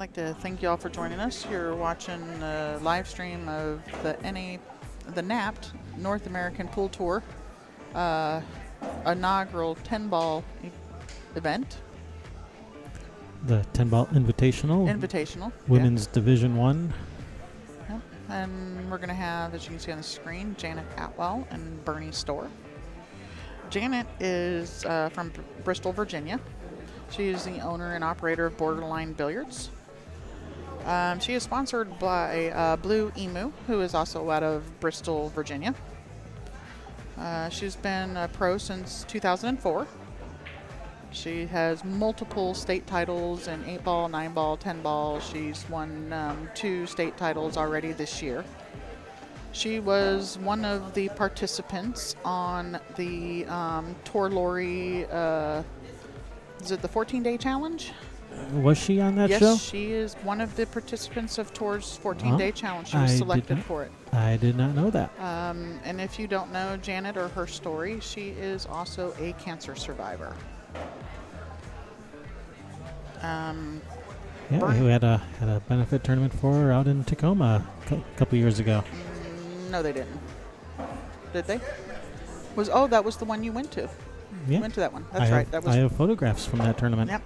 like to thank you all for joining us. You're watching a live stream of the NAPT North American Pool Tour inaugural 10-ball event. The 10-ball Invitational. Invitational. Women's Division 1. Yep. And we're going to have, as you can see on the screen, Janet Atwell and Bernie Storr. Janet is from Bristol, Virginia. She is the owner and operator of Borderline Billiards. She is sponsored by Blue Emu, who is also out of Bristol, Virginia. She's been a pro since 2004. She has multiple state titles in 8-ball, 9-ball, 10-ball. She's won 2 state titles already this year. She was one of the participants on the Tor Lori, is it the 14-day challenge? Was she on that show? Yes, she is one of the participants of Tor's 14-day challenge. She was selected for it. I did not know that. And if you don't know Janet or her story, she is also a cancer survivor. We had a benefit tournament for her out in Tacoma a couple years ago. No, they didn't. Did they? That was the one you went to. Yeah. You went to that one. That's right. I have photographs from that tournament. Yep.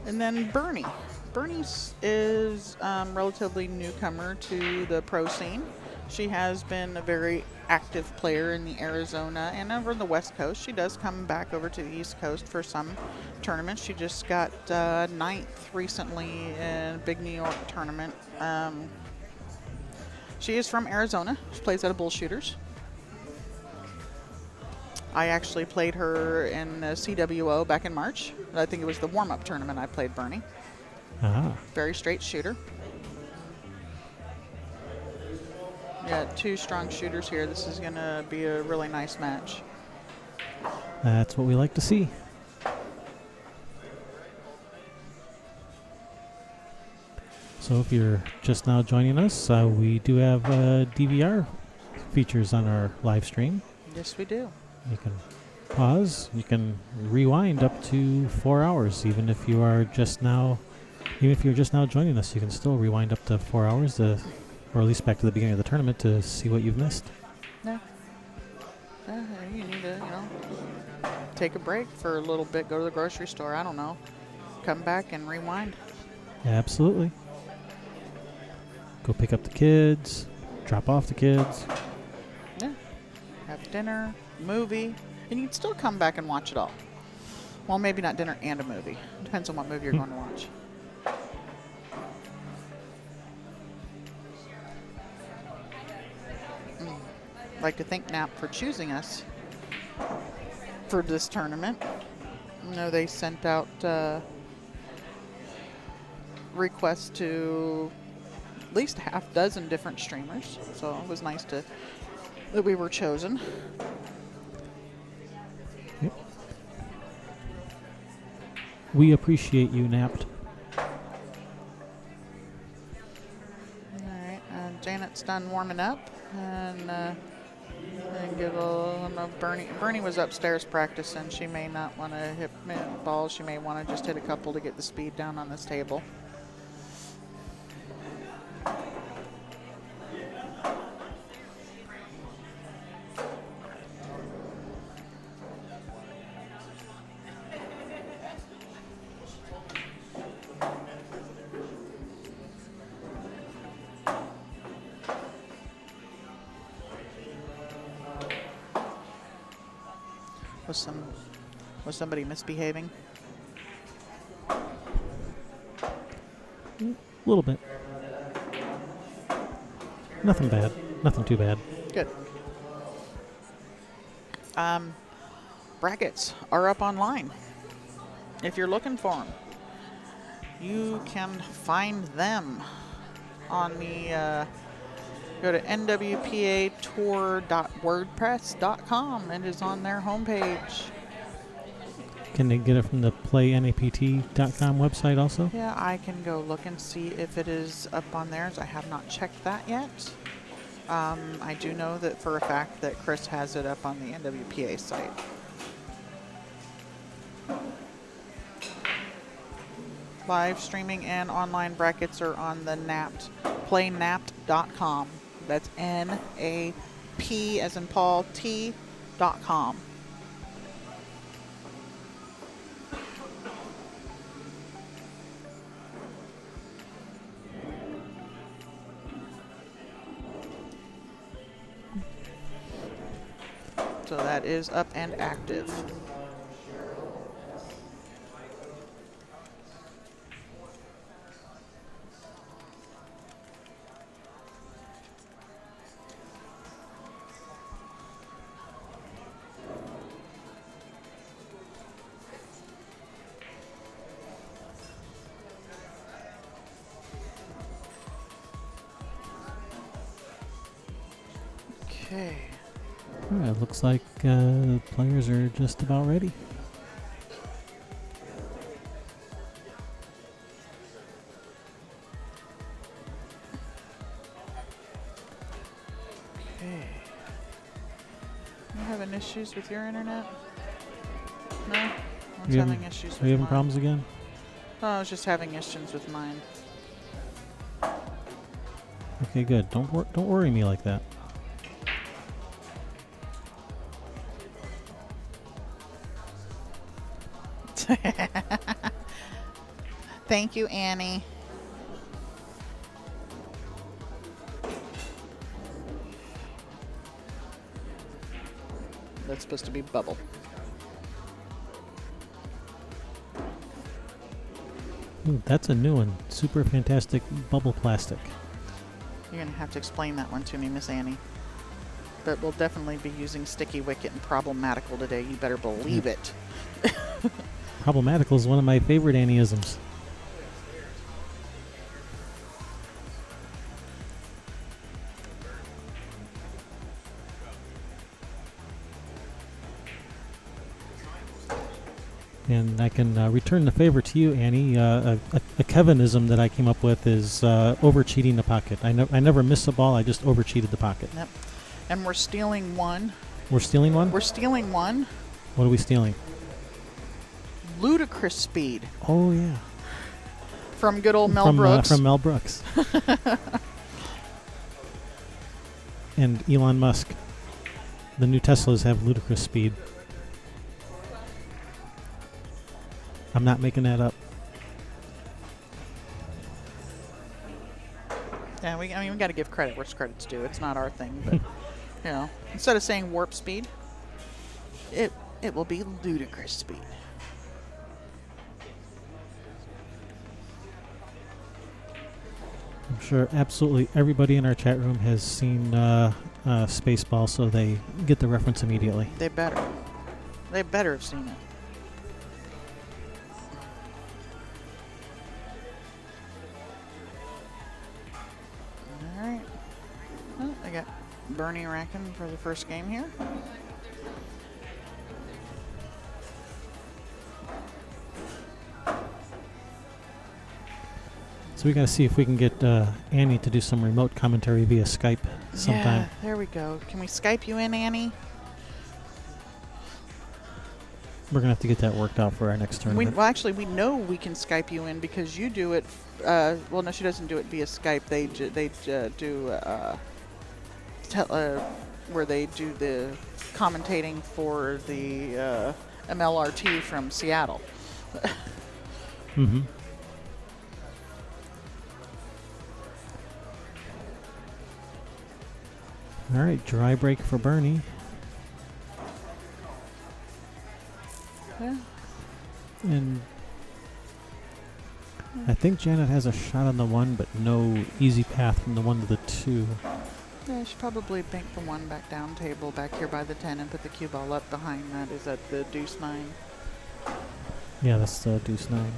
And then Bernie. Bernie is relatively newcomer to the pro scene. She has been a very active player in the Arizona and over the West Coast. She does come back over to the East Coast for some tournaments. She just got 9th recently in a big New York tournament. She is from Arizona. She plays at a Bull Shooters. I actually played her in the CWO back in March. I think it was the warm-up tournament I played Bernie. Very straight shooter. Yeah, 2 strong shooters here. This is going to be a really nice match. That's what we like to see. So if you're just now joining us, we do have DVR features on our live stream. Yes, we do. You can pause. You can rewind up to 4 hours, even if you're just now joining us. You can still rewind up to 4 hours, or at least back to the beginning of the tournament to see what you've missed. Yeah. You need to, take a break for a little bit. Go to the grocery store. I don't know. Come back and rewind. Absolutely. Go pick up the kids. Drop off the kids. Yeah. Have dinner. Movie, and you can still come back and watch it all. Well, maybe not dinner and a movie. Depends on what movie you're going to watch. I'd like to thank NAPT for choosing us for this tournament. They sent out requests to at least a half dozen different streamers, so it was nice that we were chosen. Yep. We appreciate you, NAPT. All right, Janet's done warming up, and Bernie was upstairs practicing. She may not want to hit balls. She may want to just hit a couple to get the speed down on this table. Was somebody misbehaving? A little bit. Nothing bad. Nothing too bad. Good. Brackets are up online. If you're looking for them, you can find them on the go to nwpatour.wordpress.com and is on their homepage. Can they get it from the playnapt.com website also? Yeah, I can go look and see if it is up on theirs. I have not checked that yet. I do know that for a fact that Chris has it up on the NWPA site. live streaming and online brackets are on the NAPT, playnapt.com. That's N-A-P as in Paul, T.com. So that is up and active. Okay. All right, looks like players are just about ready. Okay. You having issues with your internet? No? I was having issues with Are you having mine. problems again? Oh, I was just having issues with mine. Okay, good. Don't worry me like that. Thank you, Annie. That's supposed to be bubble. Ooh, that's a new one. Super fantastic bubble plastic. You're going to have to explain that one to me, Miss Annie. But we'll definitely be using Sticky Wicket and Problematical today. You better believe it. Problematical is one of my favorite Annieisms. And I can return the favor to you, Annie. A Kevinism that I came up with is over-cheating the pocket. I never miss a ball. I just over-cheated the pocket. Yep. And we're stealing one. We're stealing one? We're stealing one. What are we stealing? Ludicrous speed Oh, yeah. from good old Mel Brooks. From Mel Brooks. And Elon Musk. The new Teslas have ludicrous speed. I'm not making that up. Yeah, we got to give credit where credit's due. It's not our thing, but instead of saying warp speed, it will be ludicrous speed. I'm sure absolutely everybody in our chat room has seen Spaceball, so they get the reference immediately. They better have seen it. All right. Well, I got Bernie racking for the first game here. So we got to see if we can get Annie to do some remote commentary via Skype sometime. Yeah, there we go. Can we Skype you in, Annie? We're going to have to get that worked out for our next tournament. Actually, we know we can Skype you in because you do it. Well, no, she doesn't do it via Skype. They do where they do the commentating for the MLRT from Seattle. Mm-hmm. All right, dry break for Bernie. Yeah. And I think Janet has a shot on the 1, but no easy path from the 1 to the 2. Yeah, she probably bank the 1 back down table back here by the 10 and put the cue ball up behind that. Is that the deuce 9? Yeah, that's the deuce 9.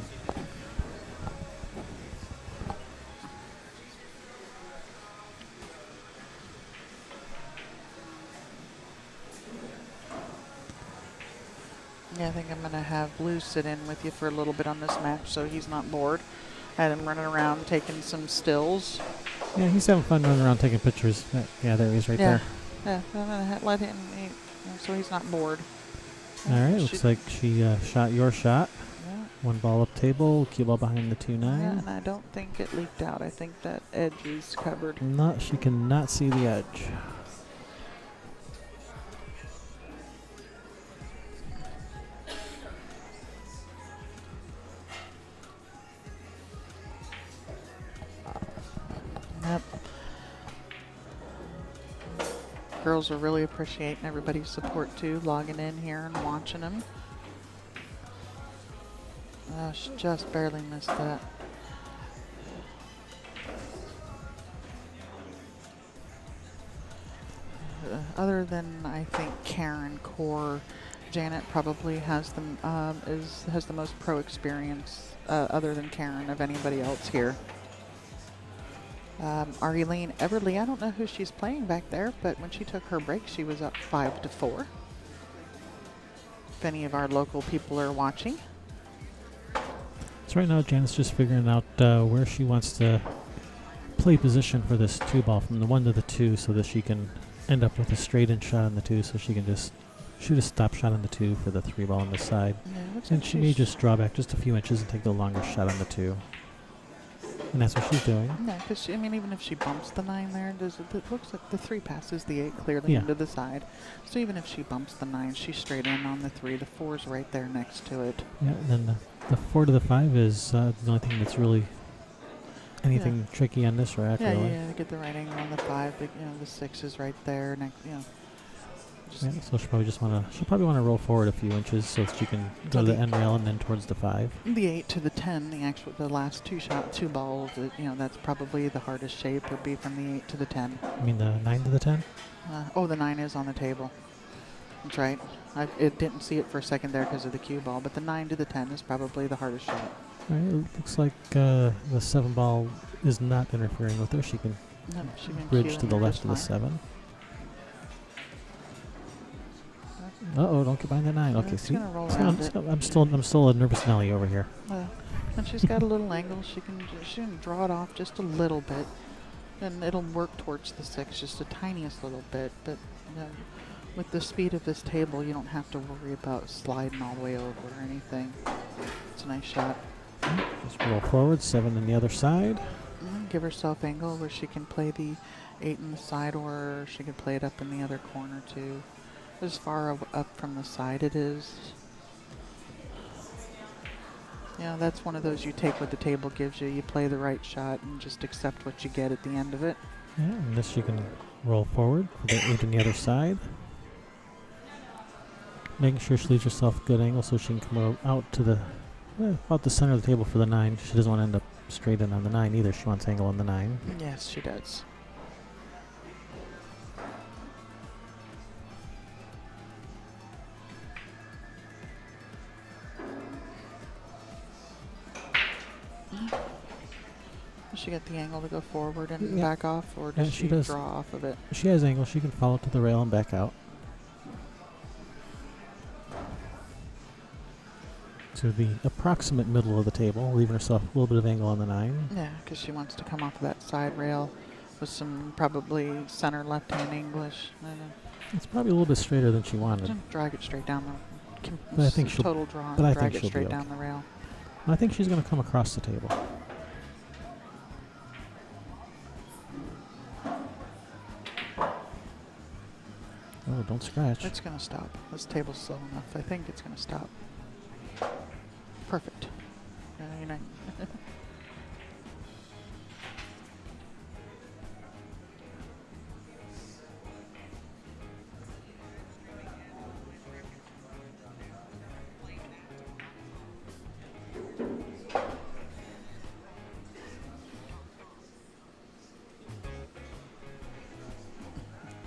Yeah, I think I'm going to have Blue sit in with you for a little bit on this match so he's not bored. I had him running around taking some stills. Yeah, he's having fun running around taking pictures. Yeah, there he is right there. Yeah, I'm going to let him eat so he's not bored. All right, looks like she shot your shot. Yeah. 1 ball up table, cue ball behind the 2-9. Yeah, and I don't think it leaked out. I think that edge is covered. No, she cannot see the edge. Yep. Girls are really appreciating everybody's support too, logging in here and watching them. She just barely missed that. Other than I think Karen Core, Janet probably has the has the most pro experience other than Karen of anybody else here. Arlene Everly, I don't know who she's playing back there, but when she took her break, she was up 5-4. If any of our local people are watching. So right now, Janet's just figuring out where she wants to play position for this 2 ball from the 1 to the 2 so that she can end up with a straight-in shot on the 2 so she can just shoot a stop shot on the 2 for the 3 ball on the side. Yeah, And she may just draw back just a few inches and take the longer shot on the 2. And that's what she's doing. No, because I mean, even if she bumps the 9 there, it looks like the 3 passes the 8 clearly Yeah. into the side. So even if she bumps the 9, she's straight in on the 3. The 4's right there next to it. Yeah, and then the 4 to the 5 is the only thing that's really anything tricky on this rack. Yeah, really. yeah, get the right angle on the 5. But, the 6 is right there. Next, just Yeah, so she'll probably want to roll forward a few inches so that she can go to the end rail and then towards the 5. the 8 to the 10, the last 2 balls. That's probably the hardest shape would be from the 8 to the 10. I mean the 9 to the 10? The 9 is on the table. That's right. It didn't see it for a second there because of the cue ball, but the 9 to the 10 is probably the hardest shot. All right, it looks like the 7 ball is not interfering with her. She can No, she can bridge cue to in the there left just of the fine. 7. Uh-oh, don't get behind that 9. Okay, It's see? gonna roll See, around I'm still a nervous Nelly over here. And she's got a little angle. She can draw it off just a little bit, and it'll work towards the 6 just the tiniest little bit. But with the speed of this table, you don't have to worry about sliding all the way over or anything. It's a nice shot. Just roll forward, 7 on the other side. And give herself angle where she can play the 8 in the side, or she can play it up in the other corner too. As far up from the side it is. Yeah, that's one of those you take what the table gives you. You play the right shot and just accept what you get at the end of it. Yeah, and this you can roll forward for the 8 on the other side. Making sure she leaves herself a good angle so she can come out to the about the center of the table for the 9. She doesn't want to end up straight in on the 9 either. She wants angle on the 9. Yes, she does. Does she get the angle to go forward and back off, or does she she does. draw off of it? She has angle. She can follow to the rail and back out. To the approximate middle of the table, leaving herself a little bit of angle on the 9. Yeah, because she wants to come off of that side rail with some probably center left-hand English. It's probably a little bit straighter than she wanted. Drag it straight down the But I think she'll- total draw. but I Drag think it she'll straight be down okay. the rail. I think she's going to come across the table. Oh, don't scratch. It's going to stop. This table's slow enough. I think it's going to stop. Perfect.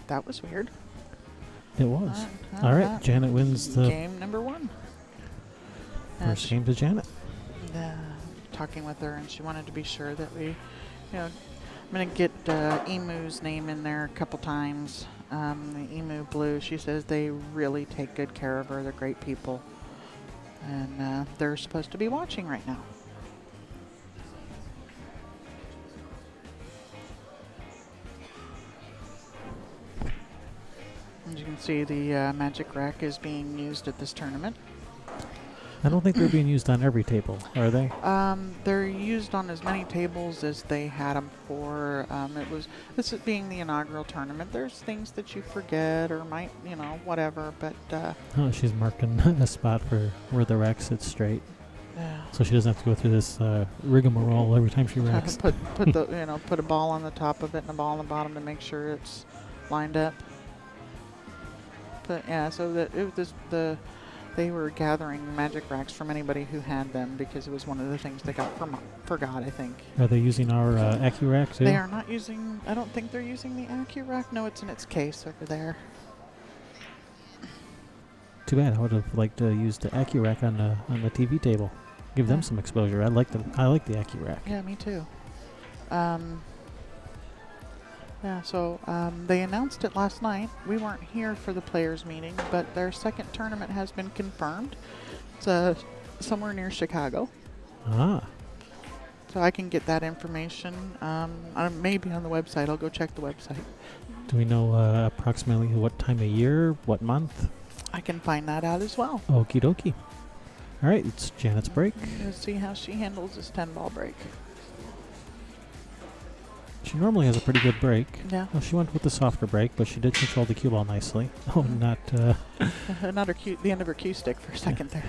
That was weird. It was. All right, Janet wins the game number 1. first game to Janet. Talking with her, and she wanted to be sure that I'm going to get Emu's name in there a couple times. The Emu Blue, she says they really take good care of her. They're great people. And they're supposed to be watching right now. As you can see, the magic rack is being used at this tournament. I don't think they're being used on every table, are they? They're used on as many tables as they had them for. This is being the inaugural tournament. There's things that you forget or might, whatever. But Oh, she's marking a spot for where the rack sits straight, yeah. so she doesn't have to go through this rigmarole every time she racks. put put a ball on the top of it and a ball on the bottom to make sure it's lined up. But yeah, so that it was they were gathering magic racks from anybody who had them because it was one of the things they forgot, I think. Are they using our AccuRack too? They are not using. I don't think they're using the AccuRack. No, it's in its case over there. Too bad. I would have liked to use the AccuRack on the TV table. Give them some exposure. I like the AccuRack. Yeah, me too. So they announced it last night. We weren't here for the players' meeting, but their second tournament has been confirmed. It's somewhere near Chicago. Ah. So I can get that information. Maybe on the website. I'll go check the website. Do we know approximately what time of year, what month? I can find that out as well. Okie dokie. All right, it's Janet's break. Let's see how she handles this 10-ball break. She normally has a pretty good break. Yeah. Well, she went with the softer break, but she did control the cue ball nicely. Oh, not... Not the end of her cue stick for a second there.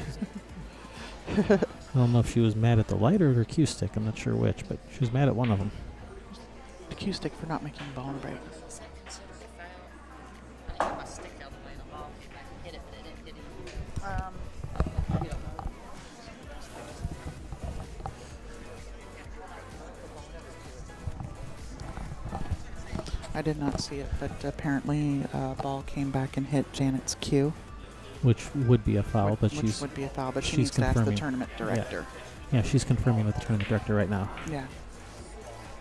I don't know if she was mad at the light or her cue stick. I'm not sure which, but she was mad at one of them. The cue stick for not making the ball in a break. I did not see it, but apparently ball came back and hit Janet's cue. Which would be a foul, but which would be a foul, but she she's needs to ask the confirming. tournament director. Yeah, she's confirming with the tournament director right now. Yeah.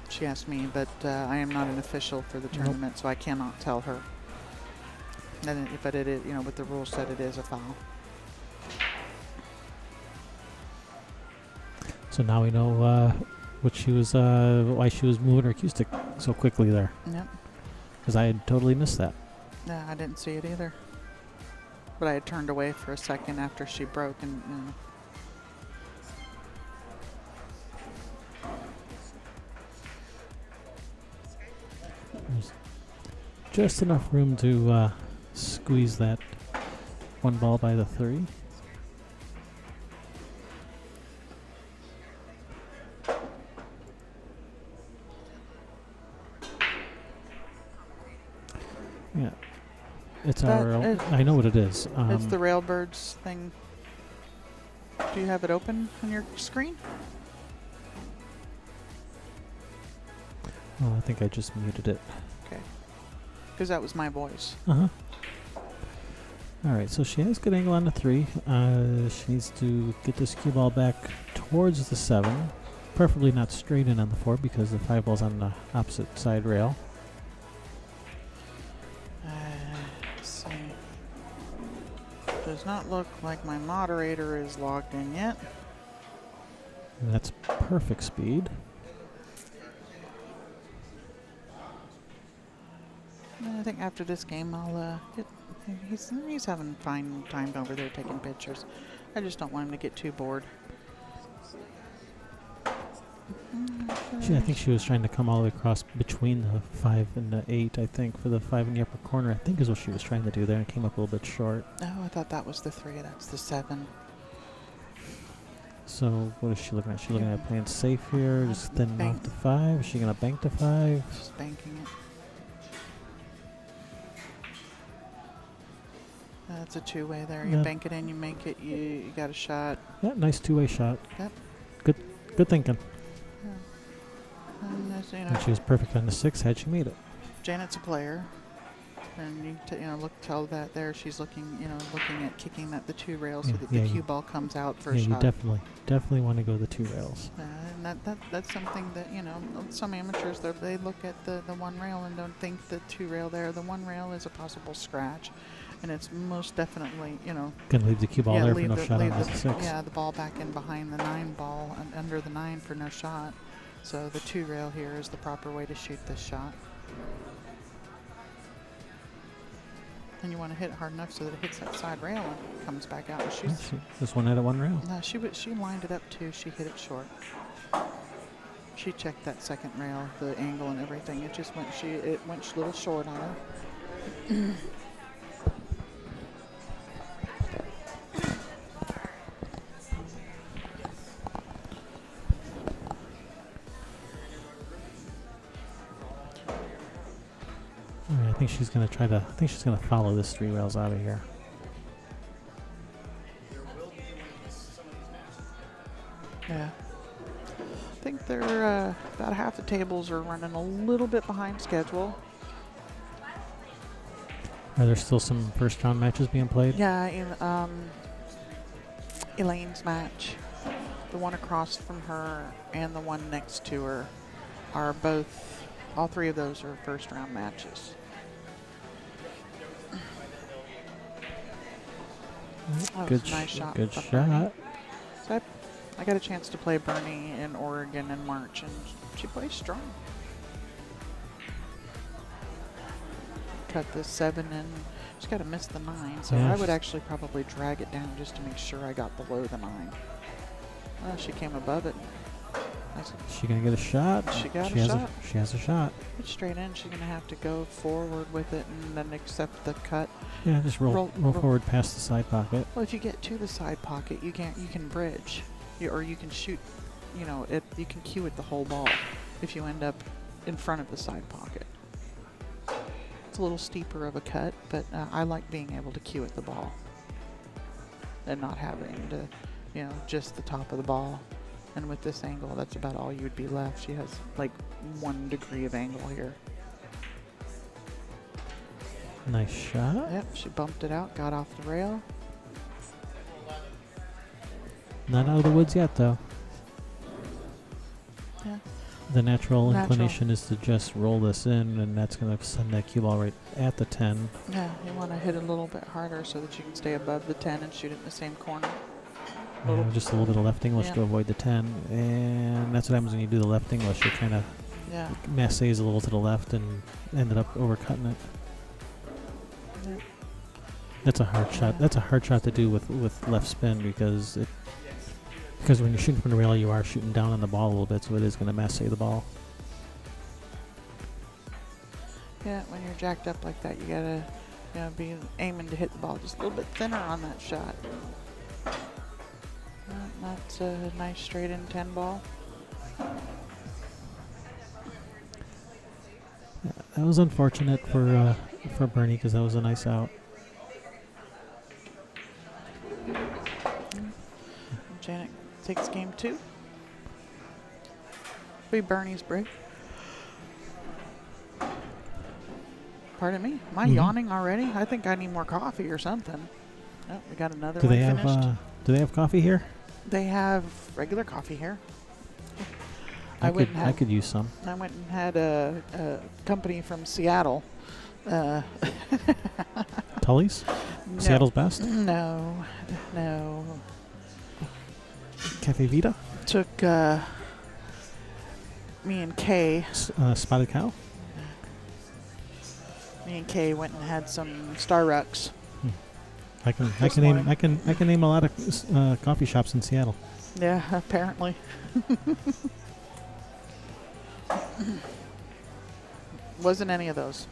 She asked me, but I am not an official for the tournament, so I cannot tell her. And but it is, what the rules said, it is a foul. So now we know what she was, why she was moving her cue stick so quickly there. Yep. Because I had totally missed that. Yeah, I didn't see it either. But I had turned away for a second after she broke, and There's just enough room to squeeze that one ball by the 3. Yeah. It's I know what it is. It's the Railbirds thing. Do you have it open on your screen? Oh, I think I just muted it. Okay. Because that was my voice. Uh-huh. All right, so she has good angle on the 3. She needs to get this cue ball back towards the 7. Preferably not straight in on the 4 because the 5 ball's on the opposite side rail. Let's see. Does not look like my moderator is logged in yet. And that's perfect speed. I think after this game, I'll get. He's having fine time over there taking pictures. I just don't want him to get too bored. I think she was trying to come all the way across between the 5 and the 8, I think, for the 5 in the upper corner. I think is what she was trying to do there, and came up a little bit short. Oh, I thought that was the 3. That's the 7. So what is she looking at? She's looking at playing safe here, just thinning off the 5. Is she going to bank the 5? Just banking it. That's a 2-way there. You bank it in, you make it, you got a shot. Yeah, nice 2-way shot. Yep. Good thinking. Yeah. And she was perfect on the 6 had she made it. Janet's a player, and you tell that there she's looking at kicking at the 2 rails so that the cue ball comes out for a shot. You definitely want to go the 2 rails. And that's something that some amateurs they look at the 1 rail and don't think the 2 rail there. The 1 rail is a possible scratch, and it's most definitely Can leave the cue ball there for no shot on the 6. Yeah, the ball back in behind the 9 ball and under the 9 for no shot. So the 2 rail here is the proper way to shoot this shot. And you want to hit it hard enough so that it hits that side rail and comes back out. And This one had a one rail. no, she lined it up too. She hit it short. She checked that second rail, the angle and everything. It just went. It went a little short on her. Alright, I think she's gonna try to. I think she's gonna follow this 3 rails out of here. Yeah. I think they're about half the tables are running a little bit behind schedule. Are there still some first round matches being played? Yeah, Elaine's match, the one across from her and the one next to her, are both. All 3 of those are first round matches. That Good, was a nice shot. good by shot. Bernie. So I got a chance to play Bernie in Oregon in March, and she plays strong. Cut the 7 and she's got to miss the 9, so Yeah, I would actually probably drag it down just to make sure I got below the 9. Well, she came above it. Is she gonna get a shot? She got she a has shot. She has a shot. It's straight in. She's gonna have to go forward with it and then accept the cut. Yeah, just roll forward past the side pocket. Well, if you get to the side pocket, you can bridge, or you can shoot. You know, you can cue it the whole ball if you end up in front of the side pocket. It's a little steeper of a cut, but I like being able to cue it the ball and not having to, just the top of the ball. And with this angle, that's about all you would be left. She has like 1 degree of angle here. Nice shot. Yep, she bumped it out, got off the rail. Not out of the woods yet, though. Yeah. The natural inclination is to just roll this in, and that's going to send that cue ball right at the 10. Yeah, you want to hit it a little bit harder so that you can stay above the 10 and shoot it in the same corner. Just a little bit of left English Yeah. to avoid the 10. And that's what happens when you do the left English. You kind of massays a little to the left and ended up overcutting it. Yeah. That's a hard shot. That's a hard shot to do with left spin because when you're shooting from the rail, you are shooting down on the ball a little bit, so it is going to massay the ball. Yeah, when you're jacked up like that, you gotta be aiming to hit the ball just a little bit thinner on that shot. That's a nice straight in 10 ball. Yeah, that was unfortunate for Bernie because that was a nice out. Janet takes game 2. Be Bernie's break. Pardon me. Am I yawning already? I think I need more coffee or something. Oh, we got another one finished. Do they have coffee here? They have regular coffee here. I could use some. I went and had a company from Seattle. Tully's? No. Seattle's best? No. Cafe Vita? Took me and Kay. Spotted Cow? Me and Kay went and had some Starbucks. I can name a lot of coffee shops in Seattle. Yeah, apparently. Wasn't any of those.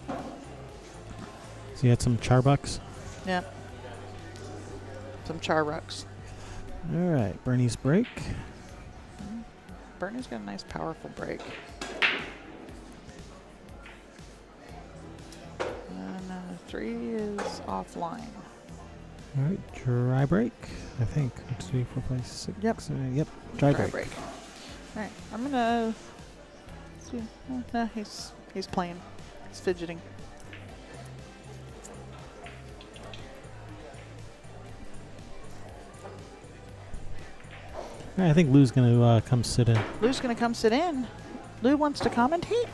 So you had some Charbucks? Yeah. Some Charbucks. All right, Bernie's break. Bernie's got a nice, powerful break. And 3 is offline. All right, dry break, I think. 1, 2, 3, 4, 5, 6. Yep. Yep, dry break. All right, I'm gonna. See. No, he's playing. He's fidgeting. All right, I think Lou's going to come sit in. Lou's gonna come sit in. Lou wants to commentate?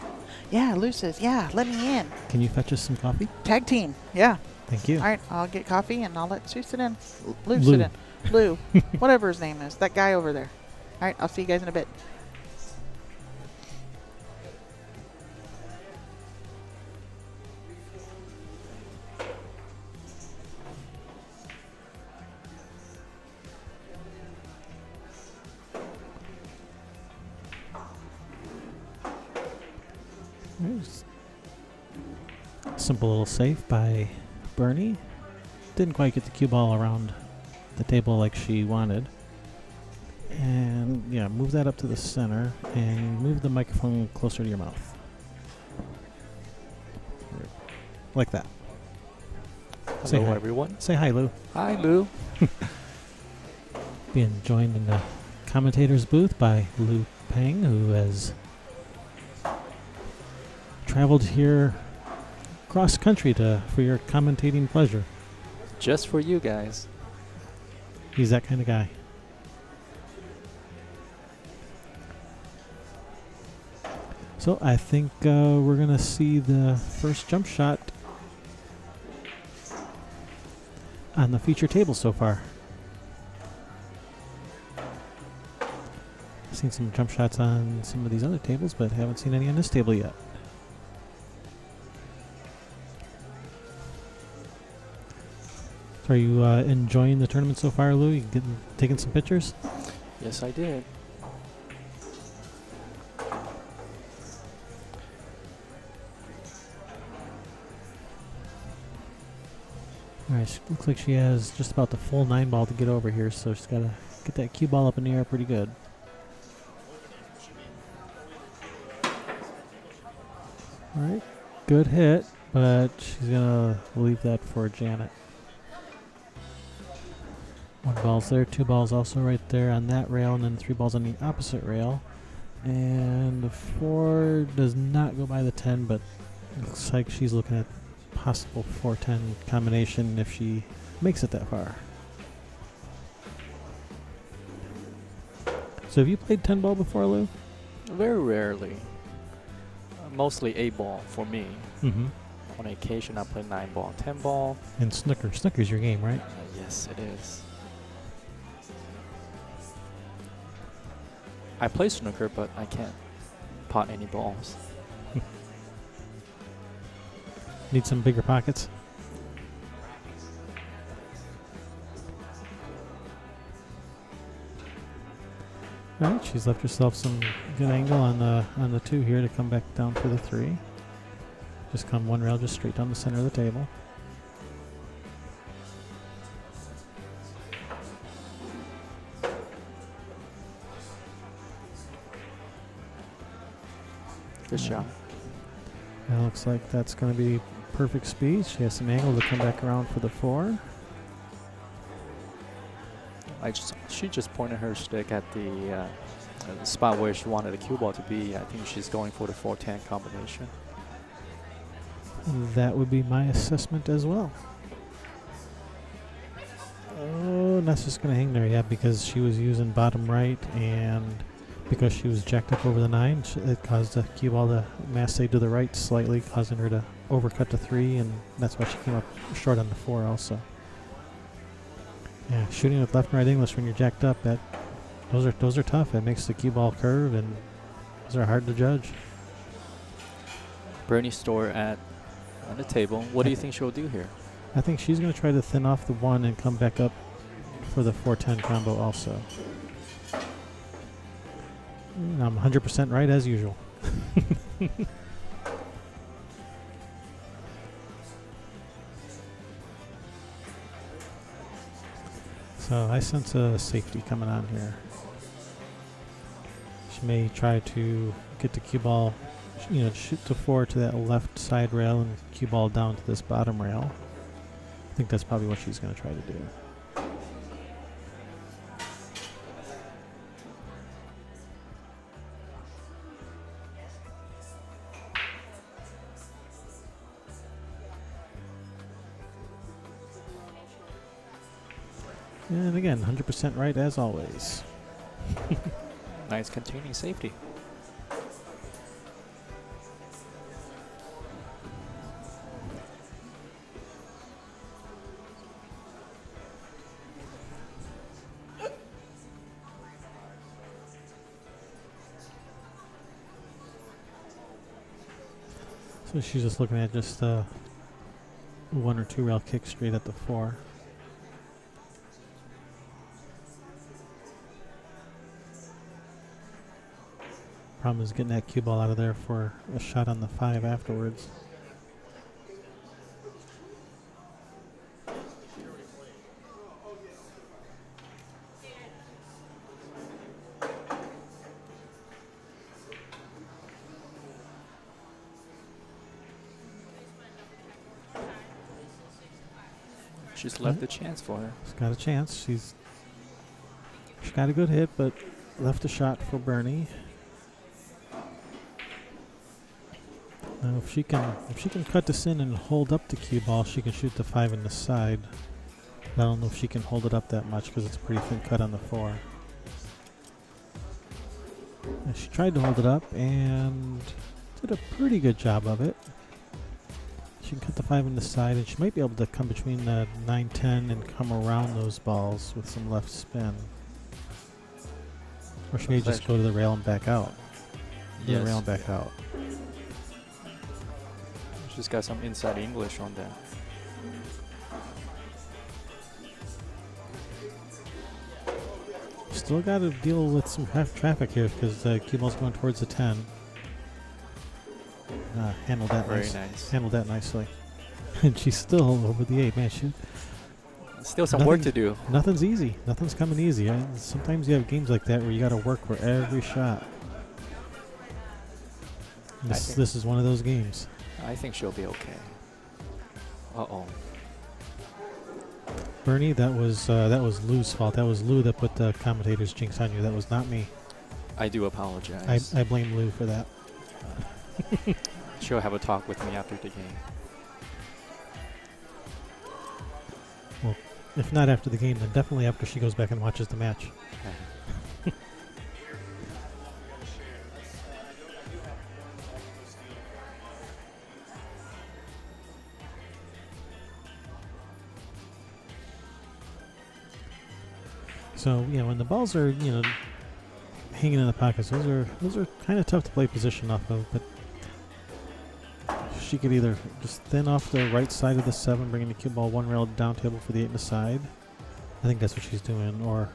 Yeah, Lou says, yeah, let me in. Can you fetch us some coffee? Tag team, yeah. Thank you. All right, I'll get coffee and I'll let Sue sit in. Lou sit in. Lou, whatever his name is, that guy over there. All right, I'll see you guys in a bit. There's simple little save by Bernie. Didn't quite get the cue ball around the table like she wanted. And yeah, move that up to the center and move the microphone closer to your mouth. Like that. Say Hello, hi. everyone. Say hi, Lou. Hi, Lou. Being joined in the commentator's booth by Lou Peng, who has traveled here cross country for your commentating pleasure. Just for you guys. He's that kind of guy. So I think we're going to see the first jump shot on the feature table so far. Seen some jump shots on some of these other tables, but haven't seen any on this table yet. So are you enjoying the tournament so far, Lou? You taking some pictures? Yes, I did. Alright, looks like she has just about the full 9 ball to get over here, so she's got to get that cue ball up in the air pretty good. Alright, good hit, but she's going to leave that for Janet. 1 ball's there, 2 balls also right there on that rail, and then 3 balls on the opposite rail. And the 4 does not go by the 10, but looks like she's looking at possible 4-10 combination if she makes it that far. So have you played 10 ball before, Lou? Very rarely. Mostly 8 ball for me. Mm-hmm. On occasion, I play 9 ball, 10 ball. And snooker. Snooker's your game, right? Yes, it is. I play snooker, but I can't pot any balls. Need some bigger pockets? Alright, she's left herself some good angle on the 2 here to come back down for the 3. Just come 1 rail just straight down the center of the table. Good shot. It looks like that's going to be perfect speed. She has some angle to come back around for the 4. She just pointed her stick at the spot where she wanted the cue ball to be. I think she's going for the 4-10 combination. That would be my assessment as well. Oh, that's just going to hang there, yeah, because she was using bottom right, and because she was jacked up over the 9, it caused the cue ball to mass stay to the right slightly, causing her to overcut the 3, and that's why she came up short on the 4 also. Yeah, shooting with left and right English when you're jacked up, those are tough. It makes the cue ball curve, and those are hard to judge. Bernie Store on the table. What do you think she'll do here? I think she's going to try to thin off the 1 and come back up for the 4-10 combo also. I'm 100% right as usual. So I sense a safety coming on here. She may try to get the cue ball, shoot the 4 to that left side rail and cue ball down to this bottom rail. I think that's probably what she's going to try to do. And again, 100% right as always. Nice containing safety. So she's just looking at just 1 or 2 rail kick straight at the 4. problem is getting that cue ball out of there for a shot on the 5 afterwards. She's left the chance for her. She's got a chance. She's got a good hit, but left a shot for Bernie. Now, if she can cut this in and hold up the cue ball, she can shoot the 5 in the side. I don't know if she can hold it up that much because it's a pretty thin cut on the 4. And she tried to hold it up and did a pretty good job of it. She can cut the 5 in the side, and she might be able to come between the 9-10 and come around those balls with some left spin. Or she may just go to the rail and back out. Yes. The rail and back out. She's got some inside English on that. Still got to deal with some traffic here because the cue ball's going towards the 10. Handled that Very nice. Handled that nicely. And she's still over the 8. Man, Still some work to do. Nothing's easy. Nothing's coming easy. Sometimes you have games like that where you got to work for every shot. This is one of those games. I think she'll be okay. Uh-oh. Bernie, that was Lou's fault. That was Lou that put the commentator's jinx on you. That was not me. I do apologize. I blame Lou for that. She'll have a talk with me after the game. Well, if not after the game, then definitely after she goes back and watches the match. So when the balls are hanging in the pockets, those are kind of tough to play position off of. But she could either just thin off the right side of the 7, bringing the cue ball 1 rail down table for the 8 in the side. I think that's what she's doing. Or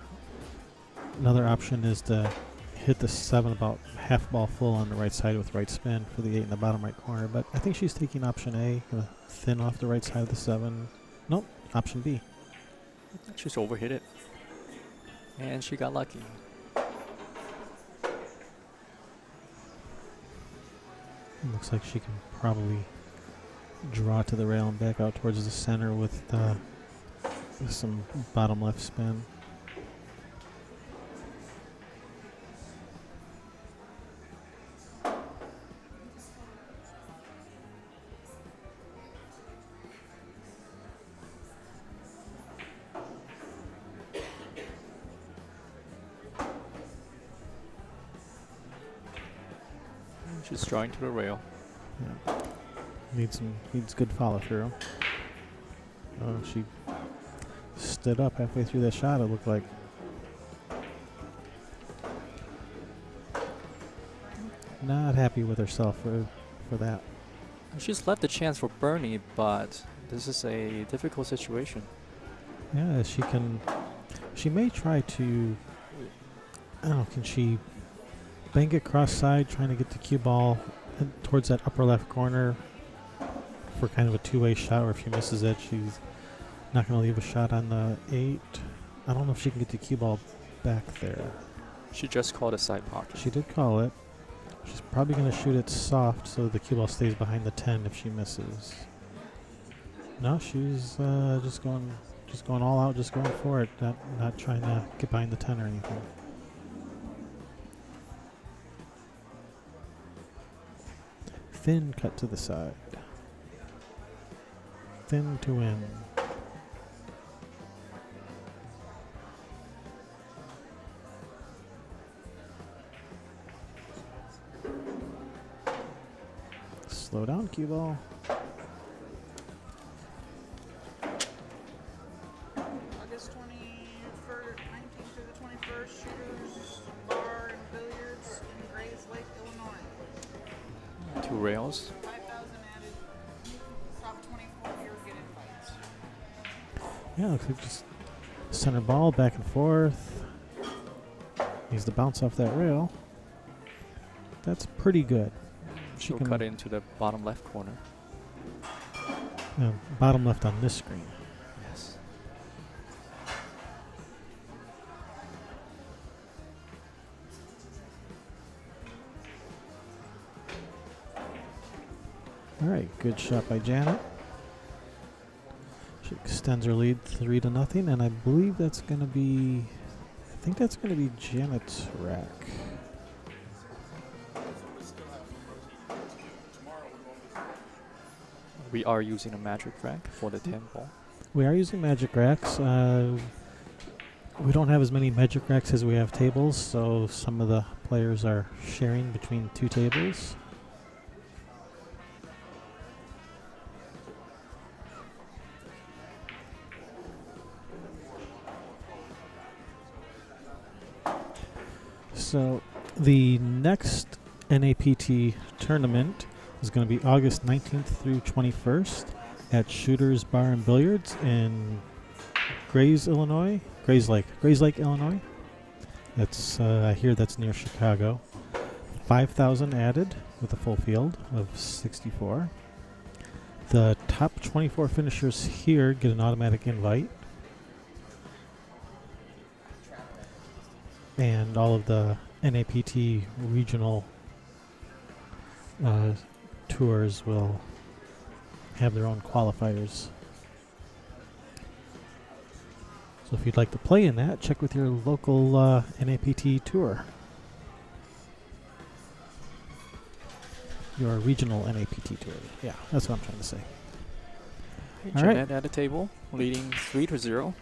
another option is to hit the 7 about half ball full on the right side with right spin for the 8 in the bottom right corner. But I think she's taking option A, gonna thin off the right side of the 7. Nope, option B. She's overhit it. And she got lucky. Looks like she can probably draw to the rail and back out towards the center with some bottom left spin. She's drawing to the rail. Yeah. Needs good follow through. She stood up halfway through that shot, it looked like. Not happy with herself for that. She's left the chance for Bernie, but this is a difficult situation. Yeah, she may try to, I don't know, can she bang it cross side, trying to get the cue ball towards that upper left corner for kind of a 2-way shot, or if she misses it, she's not going to leave a shot on the 8. I don't know if she can get the cue ball back there. She just called a side pocket. She did call it. She's probably going to shoot it soft so the cue ball stays behind the 10 if she misses. No, she's just going all out, just going for it, not trying to get behind the 10 or anything. Thin cut to the side. Thin to win. Slow down, cue ball. August 23rd, 19th through the 21st, Shooters Bar and Billiards in Grays Lake, Illinois. 2 rails. 5,000 added. Top 24 here get invites. Yeah, looks like just center ball back and forth. Needs to bounce off that rail. That's pretty good. She'll cut into the bottom left corner. Bottom left on this screen. Yes. All right, good shot by Janet. She extends her lead 3-0, and I believe that's going to be, I think that's going to be Janet's rack. We are using a magic rack for the 10 ball. We are using magic racks. We don't have as many magic racks as we have tables, so some of the players are sharing between 2 tables. So the next NAPT tournament is going to be August 19th through 21st at Shooter's Bar and Billiards in Grays, Lake, Illinois. It's I hear that's near Chicago. 5,000 added with a full field of 64. The top 24 finishers here get an automatic invite. And all of the NAPT regional tours will have their own qualifiers. So if you'd like to play in that, check with your local NAPT tour. Your regional NAPT tour. Yeah, that's what I'm trying to say. All right. Jeanette at the table, leading 3-0.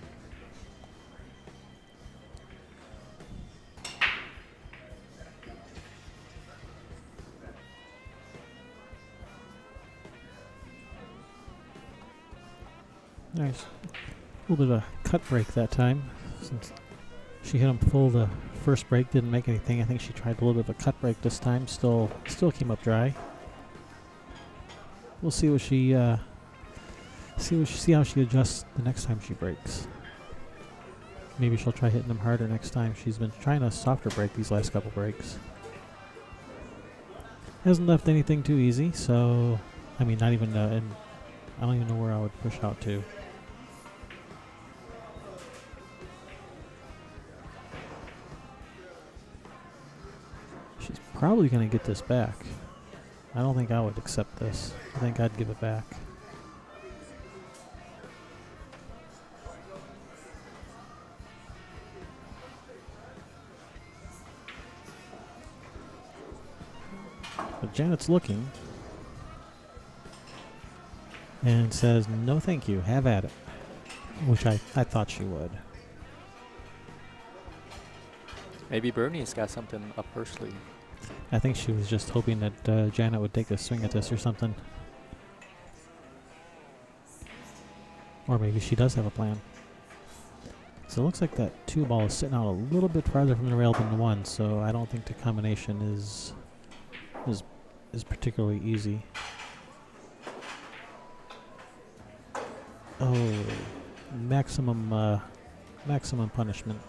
Nice. A little bit of a cut break that time. Since she hit him full the first break, didn't make anything. I think she tried a little bit of a cut break this time. Still came up dry. We'll see what she see how she adjusts the next time she breaks. Maybe she'll try hitting them harder next time. She's been trying a softer break these last couple breaks. Hasn't left anything too easy, so I mean, not even and I don't even know where I would push out to. She's probably going to get this back. I don't think I would accept this. I think I'd give it back. But Janet's looking and says, no thank you, have at it. Which I thought she would. Maybe Bernie's got something up her sleeve. I think she was just hoping that Janet would take a swing at this or something. Or maybe she does have a plan. So it looks like that 2 ball is sitting out a little bit farther from the rail than the 1, so I don't think the combination is particularly easy. Oh, maximum punishment.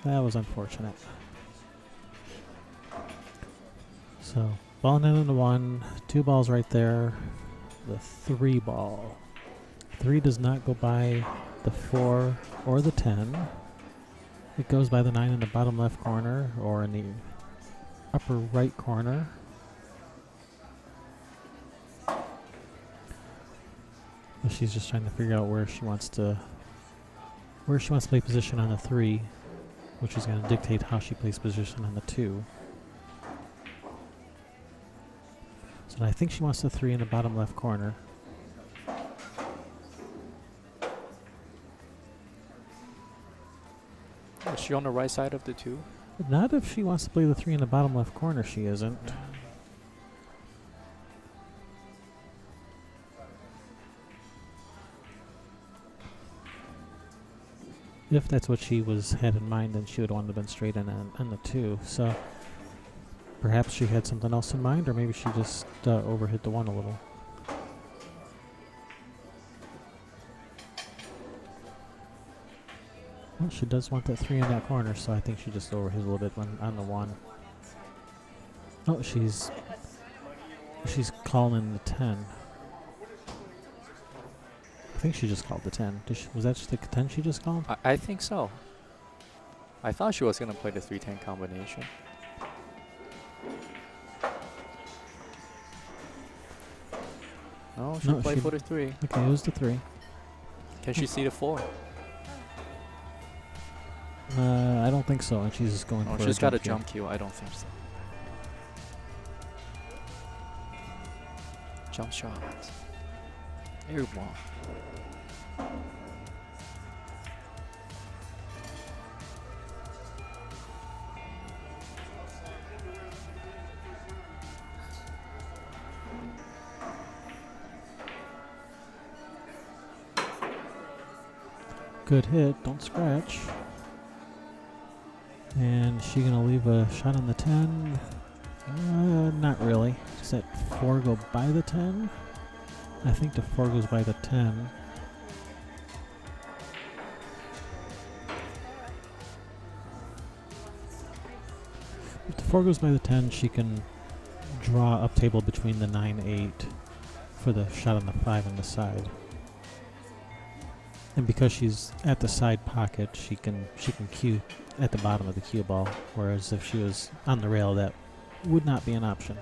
That was unfortunate. So, ball and then the 1, 2 balls right there. The 3 ball. 3 does not go by the 4 or the 10. It goes by the 9 in the bottom left corner or in the upper right corner. But she's just trying to figure out where she wants to play position on the 3, which is going to dictate how she plays position on the 2. So I think she wants the 3 in the bottom left corner. Is she on the right side of the 2? Not if she wants to play the 3 in the bottom left corner, she isn't. If that's what she had in mind, then she would want to have been straight in on the 2. So perhaps she had something else in mind, or maybe she just overhit the 1 a little. Well, she does want that 3 in that corner, so I think she just overhit a little bit on the 1. Oh, she's calling the 10. I think she just called the 10. Was that just the 10 she just called? I think so. I thought she was going to play the 3-10 combination. No, she played for the 3. Okay, it was the 3. Can she see the 4? I don't think so, and she's just going for She's got a jump cue. cue. I don't think so. Jump shot. Air ball. Good hit, don't scratch. And she gonna leave a shot on the 10? Not really. Does that 4 go by the 10? I think the 4 goes by the 10. If the 4 goes by the 10, she can draw up table between the 9-8 for the shot on the 5 on the side. And because she's at the side pocket, she can cue at the bottom of the cue ball, whereas if she was on the rail, that would not be an option.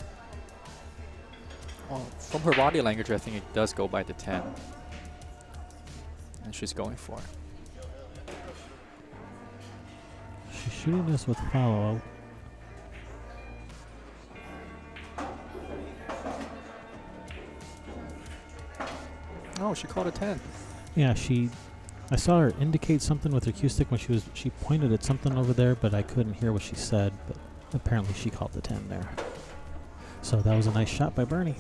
Well, from her body language, I think it does go by the 10. And she's going for it. She's shooting this with follow. Oh, she called a 10. Yeah, I saw her indicate something with her cue stick when she pointed at something over there, but I couldn't hear what she said, but apparently she called the 10 there. So that was a nice shot by Bernie.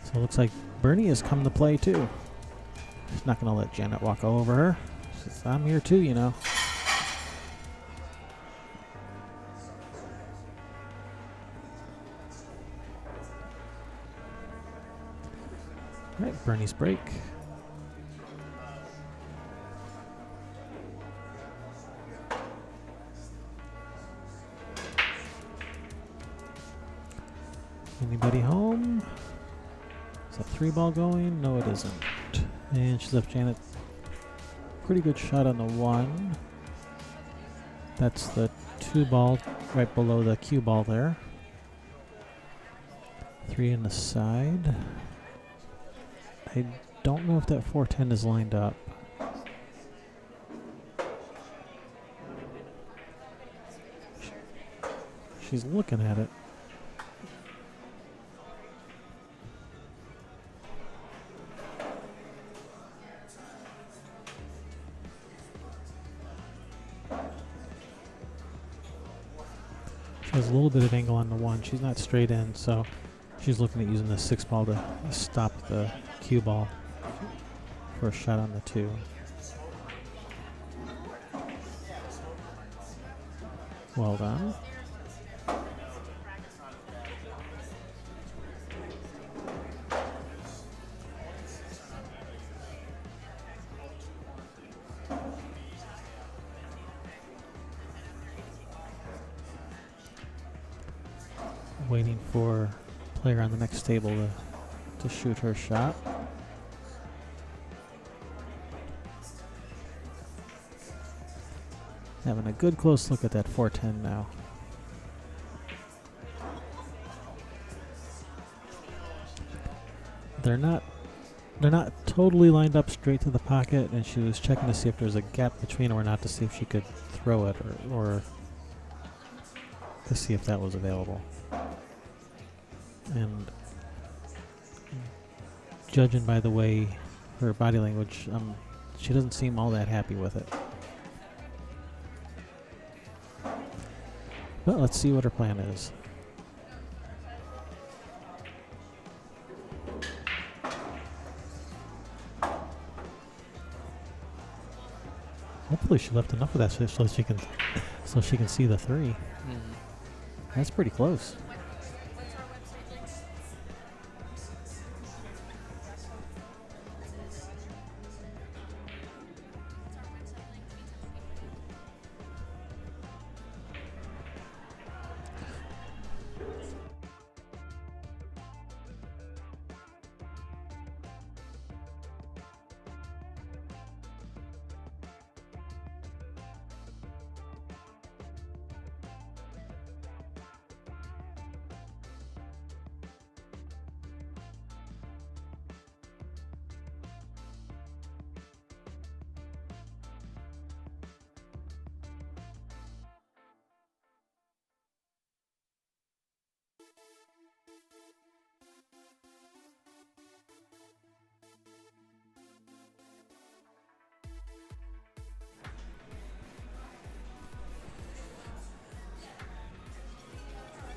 So it looks like Bernie has come to play too. She's not going to let Janet walk all over her. She says, I'm here too, you know. All right, Bernie's break. Anybody home? Is that 3 ball going? No, it isn't. And she's left Janet. Pretty good shot on the 1. That's the 2 ball right below the cue ball there. 3 in the side. I don't know if that 410 is lined up. She's looking at it. She has a little bit of angle on the 1. She's not straight in, so she's looking at using the 6 ball to stop the cue ball for a shot on the 2. Well done. Waiting for player on the next table to shoot her shot. Having a good close look at that 410 now. They're not totally lined up straight to the pocket, and she was checking to see if there's a gap between them or not to see if she could throw it or to see if that was available. And judging by the way her body language, she doesn't seem all that happy with it. But let's see what her plan is. Hopefully she left enough of that so she can see the 3. That's pretty close.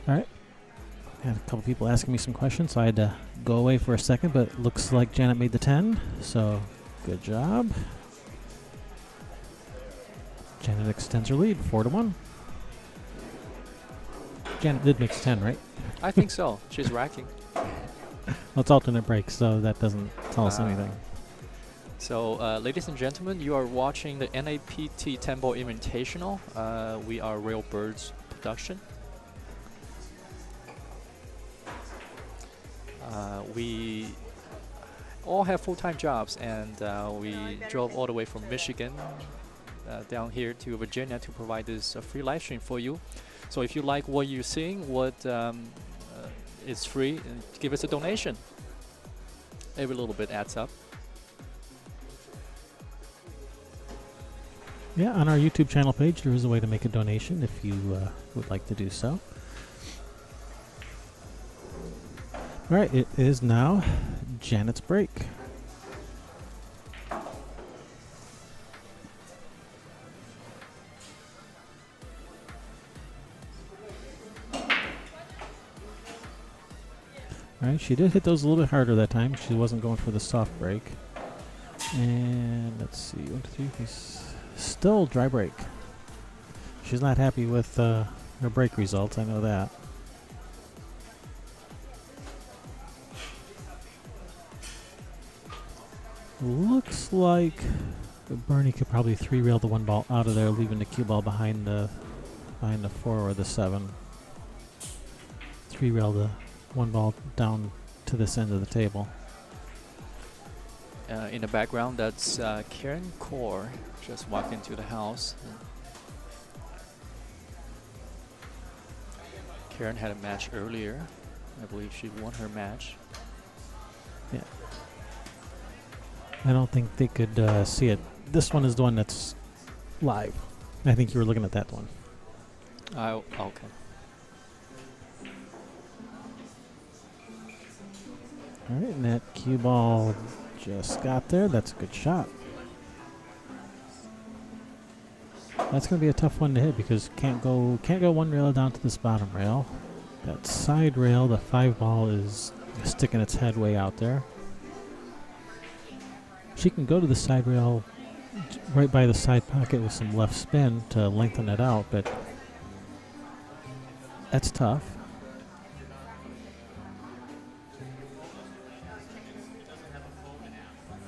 All right. I had a couple people asking me some questions, so I had to go away for a second, but looks like Janet made the 10, so good job. Janet extends her lead, 4-1. Janet did make 10, right? I think so. She's racking. Well, it's alternate breaks, so that doesn't tell us anything. So, ladies and gentlemen, you are watching the NAPT Temple Invitational. We are Real Birds production. We all have full-time jobs, and we drove all the way from Michigan down here to Virginia to provide this free live stream for you. So if you like what you're seeing, it's free, and give us a donation. Every little bit adds up. Yeah, on our YouTube channel page, there is a way to make a donation if you would like to do so. All right, it is now Janet's break. All right, she did hit those a little bit harder that time. She wasn't going for the soft break. And let's see, 1, 2, 3, still dry break. She's not happy with her break results, I know that. Looks like Bernie could probably 3-rail the 1 ball out of there, leaving the cue ball behind the 4 or the 7. 3-rail the 1 ball down to this end of the table. In the background, that's Karen Kaur just walked into the house. Karen had a match earlier. I believe she won her match. Yeah. I don't think they could see it. This one is the one that's live. I think you were looking at that one. Oh, okay. All right, and that cue ball just got there. That's a good shot. That's going to be a tough one to hit because can't go 1 rail down to this bottom rail. That side rail, the 5 ball is sticking its head way out there. She can go to the side rail right by the side pocket with some left spin to lengthen it out, but that's tough.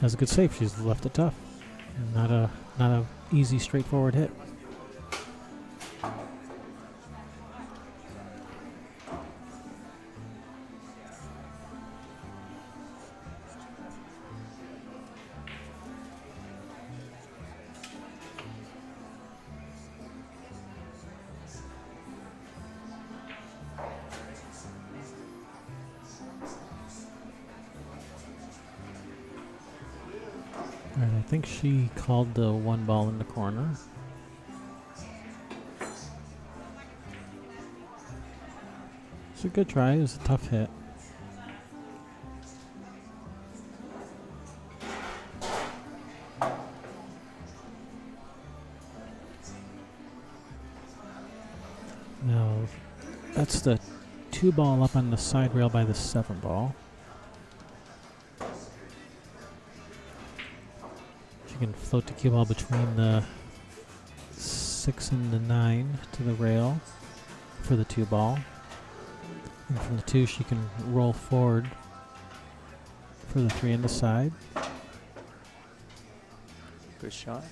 That's a good save. She's left it tough. Not a easy, straightforward hit. Alright, I think she called the 1 ball in the corner. It's a good try. It was a tough hit. Now, that's the 2 ball up on the side rail by the 7 ball. She can float the cue ball between the 6 and the 9 to the rail for the 2 ball. And from the 2, she can roll forward for the 3 on the side. Good shot.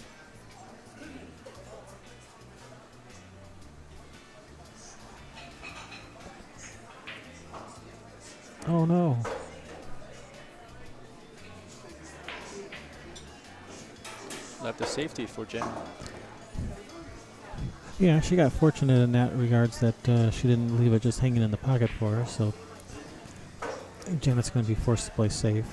Oh no. Left the safety for Jen. Yeah, she got fortunate in that regards that she didn't leave it just hanging in the pocket for her, so Janet's going to be forced to play safe.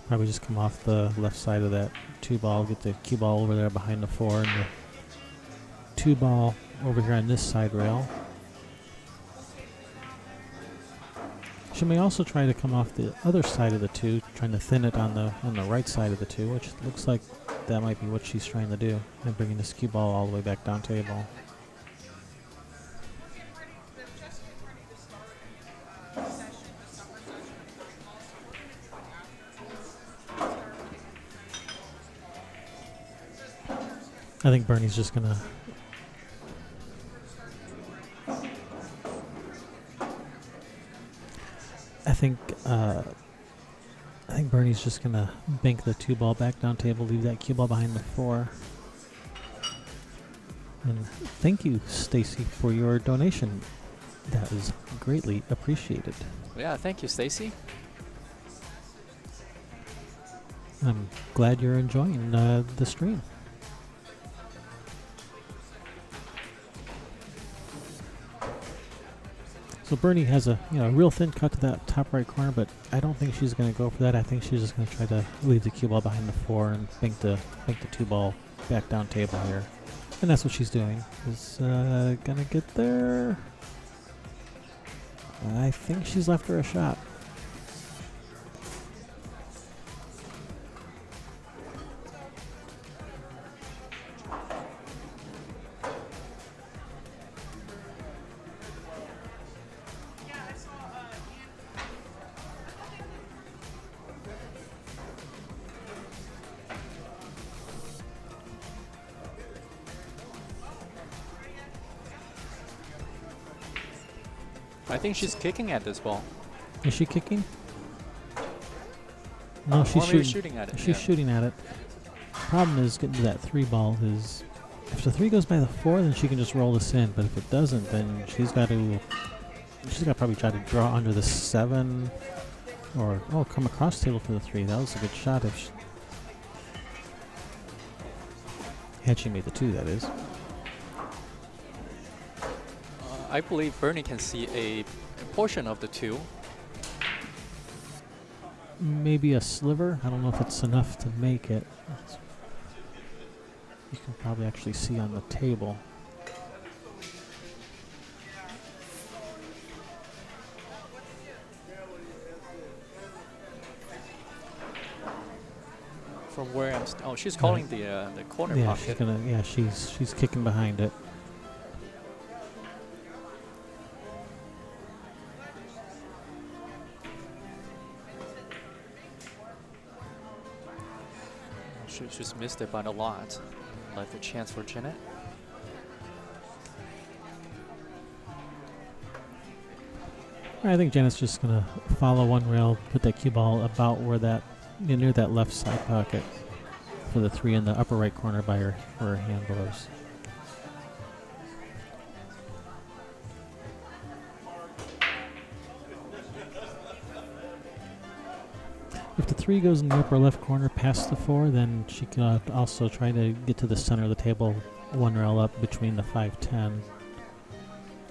Probably just come off the left side of that 2 ball, get the cue ball over there behind the 4, and the 2 ball over here on this side rail. She may also try to come off the other side of the 2, trying to thin it on the right side of the 2, which looks like that might be what she's trying to do, and bringing this cue ball all the way back down table. I think Bernie's just gonna I think Bernie's just gonna bank the 2 ball back down table, leave that cue ball behind the 4. And thank you, Stacy, for your donation. That is greatly appreciated. Yeah, thank you, Stacy. I'm glad you're enjoying the stream. So Bernie has a real thin cut to that top right corner, but I don't think she's going to go for that. I think she's just going to try to leave the cue ball behind the 4 and bank the 2 ball back down table here. And that's what she's doing. Is going to get there. I think she's left her a shot. I think she's kicking at this ball. Is she kicking? No, she's Or maybe shooting. shooting at it. She's yeah. shooting at it. Problem is getting to that 3 ball is if the 3 goes by the 4, then she can just roll this in. But if it doesn't, then she's got to probably try to draw under the 7 or come across table for the 3. That was a good shot if had she made the 2, that is. I believe Bernie can see a portion of the 2. Maybe a sliver. I don't know if it's enough to make it. You can probably actually see on the table. From where I'm she's calling the corner Yeah, pocket. she's kicking behind it. She just missed it by a lot. Left a chance for Janet. I think Janet's just gonna follow 1 rail, put that cue ball about where that near that left side pocket for the 3 in the upper right corner by her hand blows. If the 3 goes in the upper left corner past the 4, then she can also try to get to the center of the table 1 rail up between the 5-10,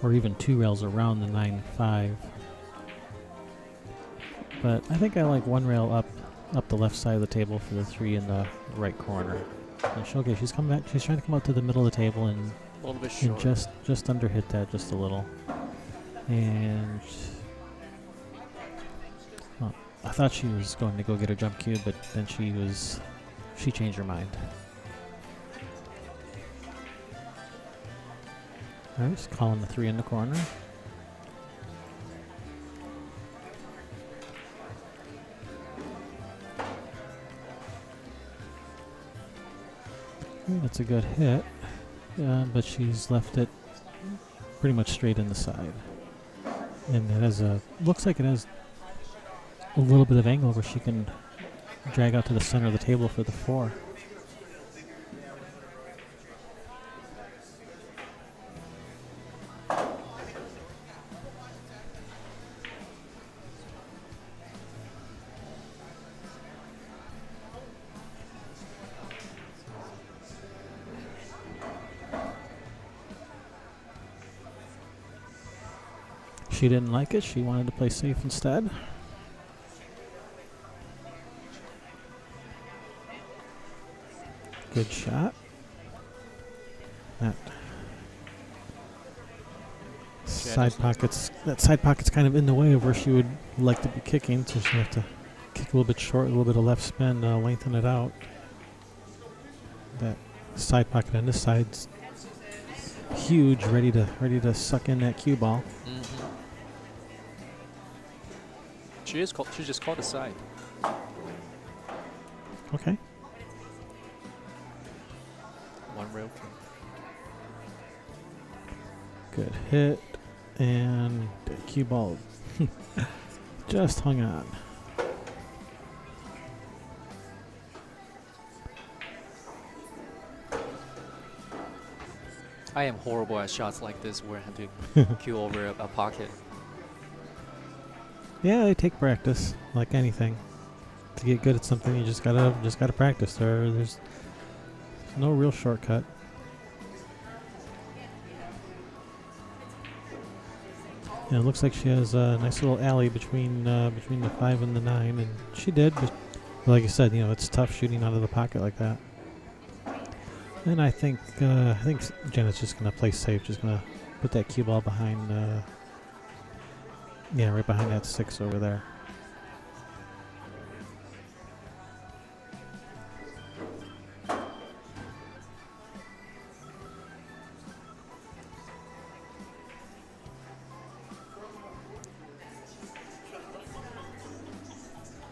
or even 2 rails around the 9-5. But I think I like 1 rail up the left side of the table for the 3 in the right corner. And she's coming back. She's trying to come up to the middle of the table and A little bit short. just under hit that just a little. And I thought she was going to go get her jump cue, but then she changed her mind. Alright, just calling the 3 in the corner. That's a good hit, but she's left it pretty much straight in the side. And it has looks like it has a little bit of angle where she can drag out to the center of the table for the 4. She didn't like it. She wanted to play safe instead. Good shot. That side pocket's kind of in the way of where she would like to be kicking, so she'll have to kick a little bit short, a little bit of left spin, lengthen it out. That side pocket on this side's huge, ready to suck in that cue ball. Mm-hmm. She just caught the side. Okay. One rail kick. Good hit, and the cue ball just hung on. I am horrible at shots like this where I have to cue over a pocket. Yeah, they take practice, like anything. To get good at something, you just gotta practice. There's no real shortcut. Yeah, it looks like she has a nice little alley between the 5 and the 9, and she did. But like you said, it's tough shooting out of the pocket like that. And I think Janet's just gonna play safe. Just gonna put that cue ball behind. Yeah, right behind that 6 over there.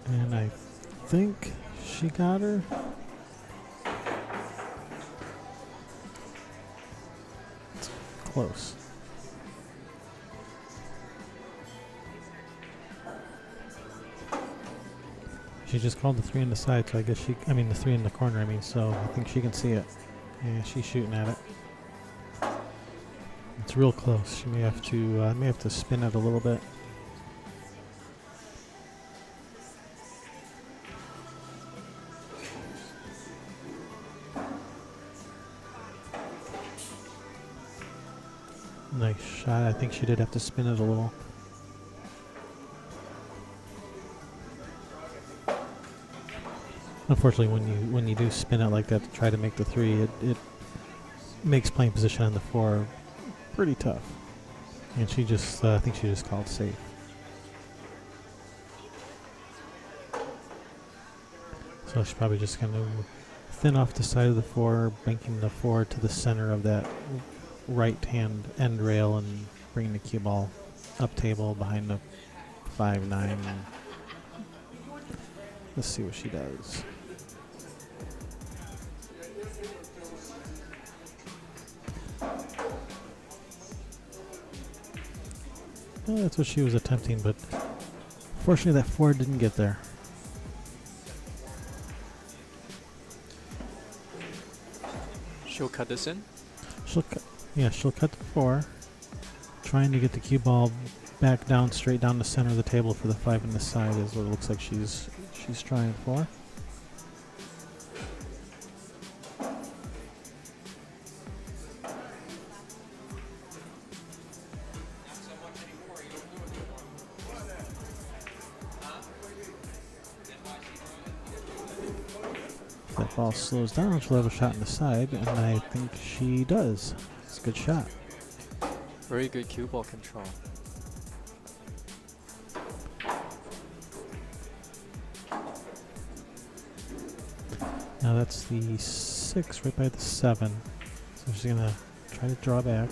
And I think she got her. It's close. She just called the 3 in the side, so I guess the 3 in the corner, so I think she can see it. Yeah, she's shooting at it. It's real close. She may have to spin it a little bit. Nice shot. I think she did have to spin it a little. Unfortunately, when you do spin it like that to try to make the 3, it makes playing position on the 4 pretty tough. And she just, I think she just called safe. So she's probably just going to thin off the side of the 4, banking the 4 to the center of that right-hand end rail and bring the cue ball up table behind the 5-9. Let's see what she does. Well, that's what she was attempting, but fortunately that 4 didn't get there. She'll cut this in? She'll cut the 4, trying to get the cue ball back down, straight down the center of the table for the 5 in the side is what it looks like she's trying for. If that ball slows down, she'll have a shot in the side, and I think she does. It's a good shot. Very good cue ball control. Now that's the 6 right by the 7. So she's going to try to draw back.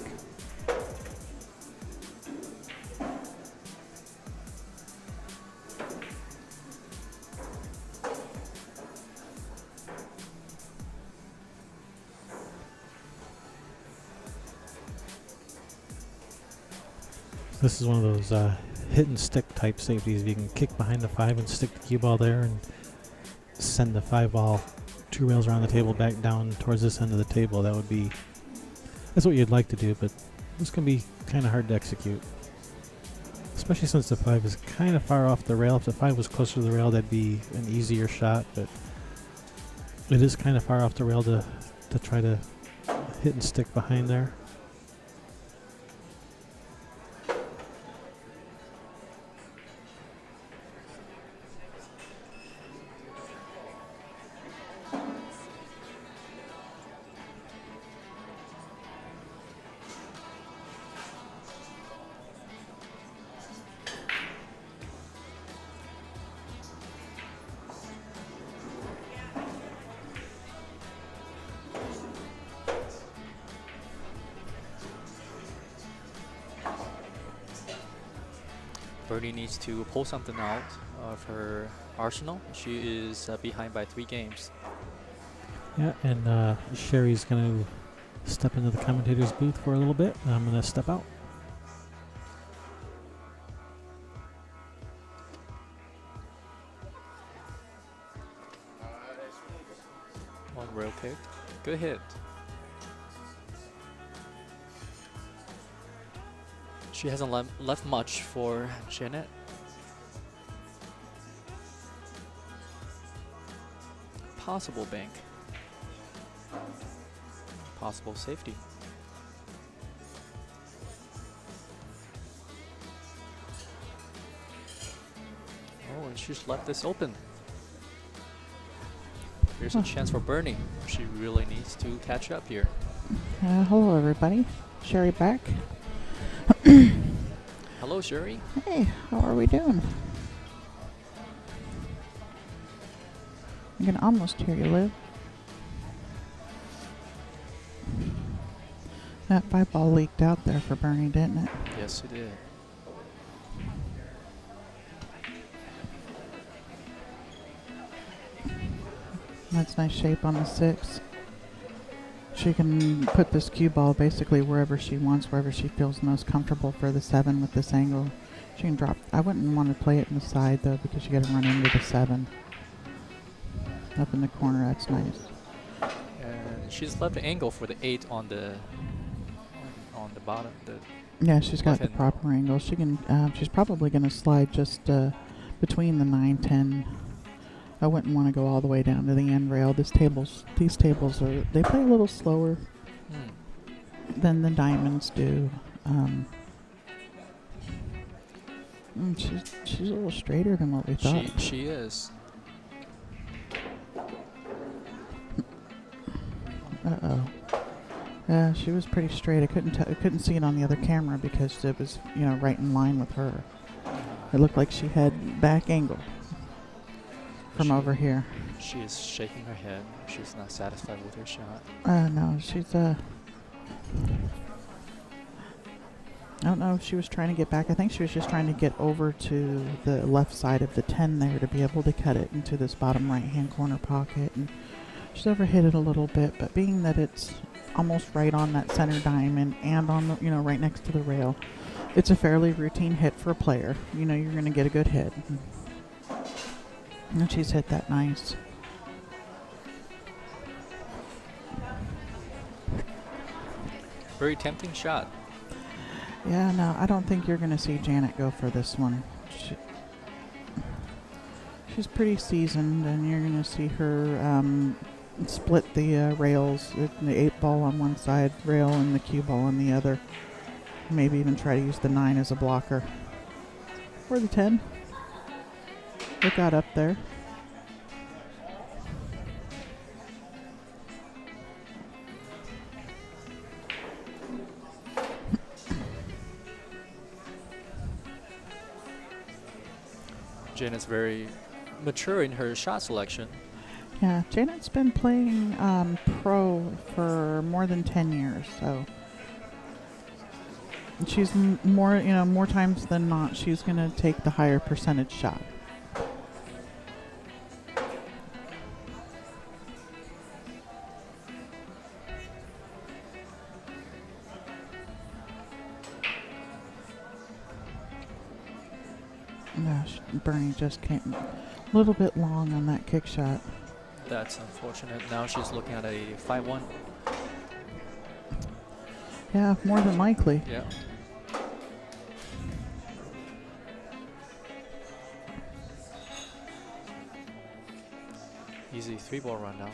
This is one of those hit and stick type safeties. You can kick behind the 5 and stick the cue ball there and send the 5 ball 2 rails around the table back down towards this end of the table. That's what you'd like to do, but this can be kind of hard to execute. Especially since the 5 is kind of far off the rail. If the 5 was closer to the rail, that'd be an easier shot, but it is kind of far off the rail to try to hit and stick behind there. Bernie needs to pull something out of her arsenal. She is behind by 3 games. Yeah, and Sherry's going to step into the commentator's booth for a little bit. And I'm going to step out. One rail kick. Good hit. She hasn't left much for Janet. Possible bank. Possible safety. Oh, and she's left this open. Here's a chance for Bernie. She really needs to catch up here. Hello, everybody. Sherry back. Hello, Sherry. Hey, how are we doing? I can almost hear you, Liv. That 5 ball leaked out there for Bernie, didn't it? Yes, it did. That's nice shape on the 6. She can put this cue ball basically wherever she wants, wherever she feels most comfortable for the 7 with this angle. She can drop. I wouldn't want to play it in the side though, because you got to run into the 7. Up in the corner, that's nice. And she's left the angle for the 8 on the bottom. Yeah, she's got the left-hand. proper angle. She can. She's probably going to slide just between the 9, 10. I wouldn't want to go all the way down to the end rail. These tables they play a little slower than the diamonds do. She's a little straighter than what we thought. She is. Uh-oh. Yeah, she was pretty straight. I couldn't see it on the other camera because it was, right in line with her. It looked like she had back angle from over here. She is shaking her head. She's not satisfied with her shot. No, she's I don't know if she was trying to get back. I think she was just trying to get over to the left side of the 10 there to be able to cut it into this bottom right-hand corner pocket. And she's overhit it a little bit, but being that it's almost right on that center diamond and on the, right next to the rail, it's a fairly routine hit for a player. You're going to get a good hit. And she's hit that nice. Very tempting shot. Yeah, no, I don't think you're going to see Janet go for this one. She's pretty seasoned, and you're going to see her split the rails, the 8 ball on one side rail and the cue ball on the other. Maybe even try to use the 9 as a blocker. Or the 10. It got up there. Janet's very mature in her shot selection. Yeah, Janet's been playing pro for more than 10 years, so she's more times than not, she's going to take the higher percentage shot. Gosh, Bernie just came a little bit long on that kick shot. That's unfortunate. Now she's looking at a 5-1. Yeah, more than likely. Yeah. Easy 3-ball run now.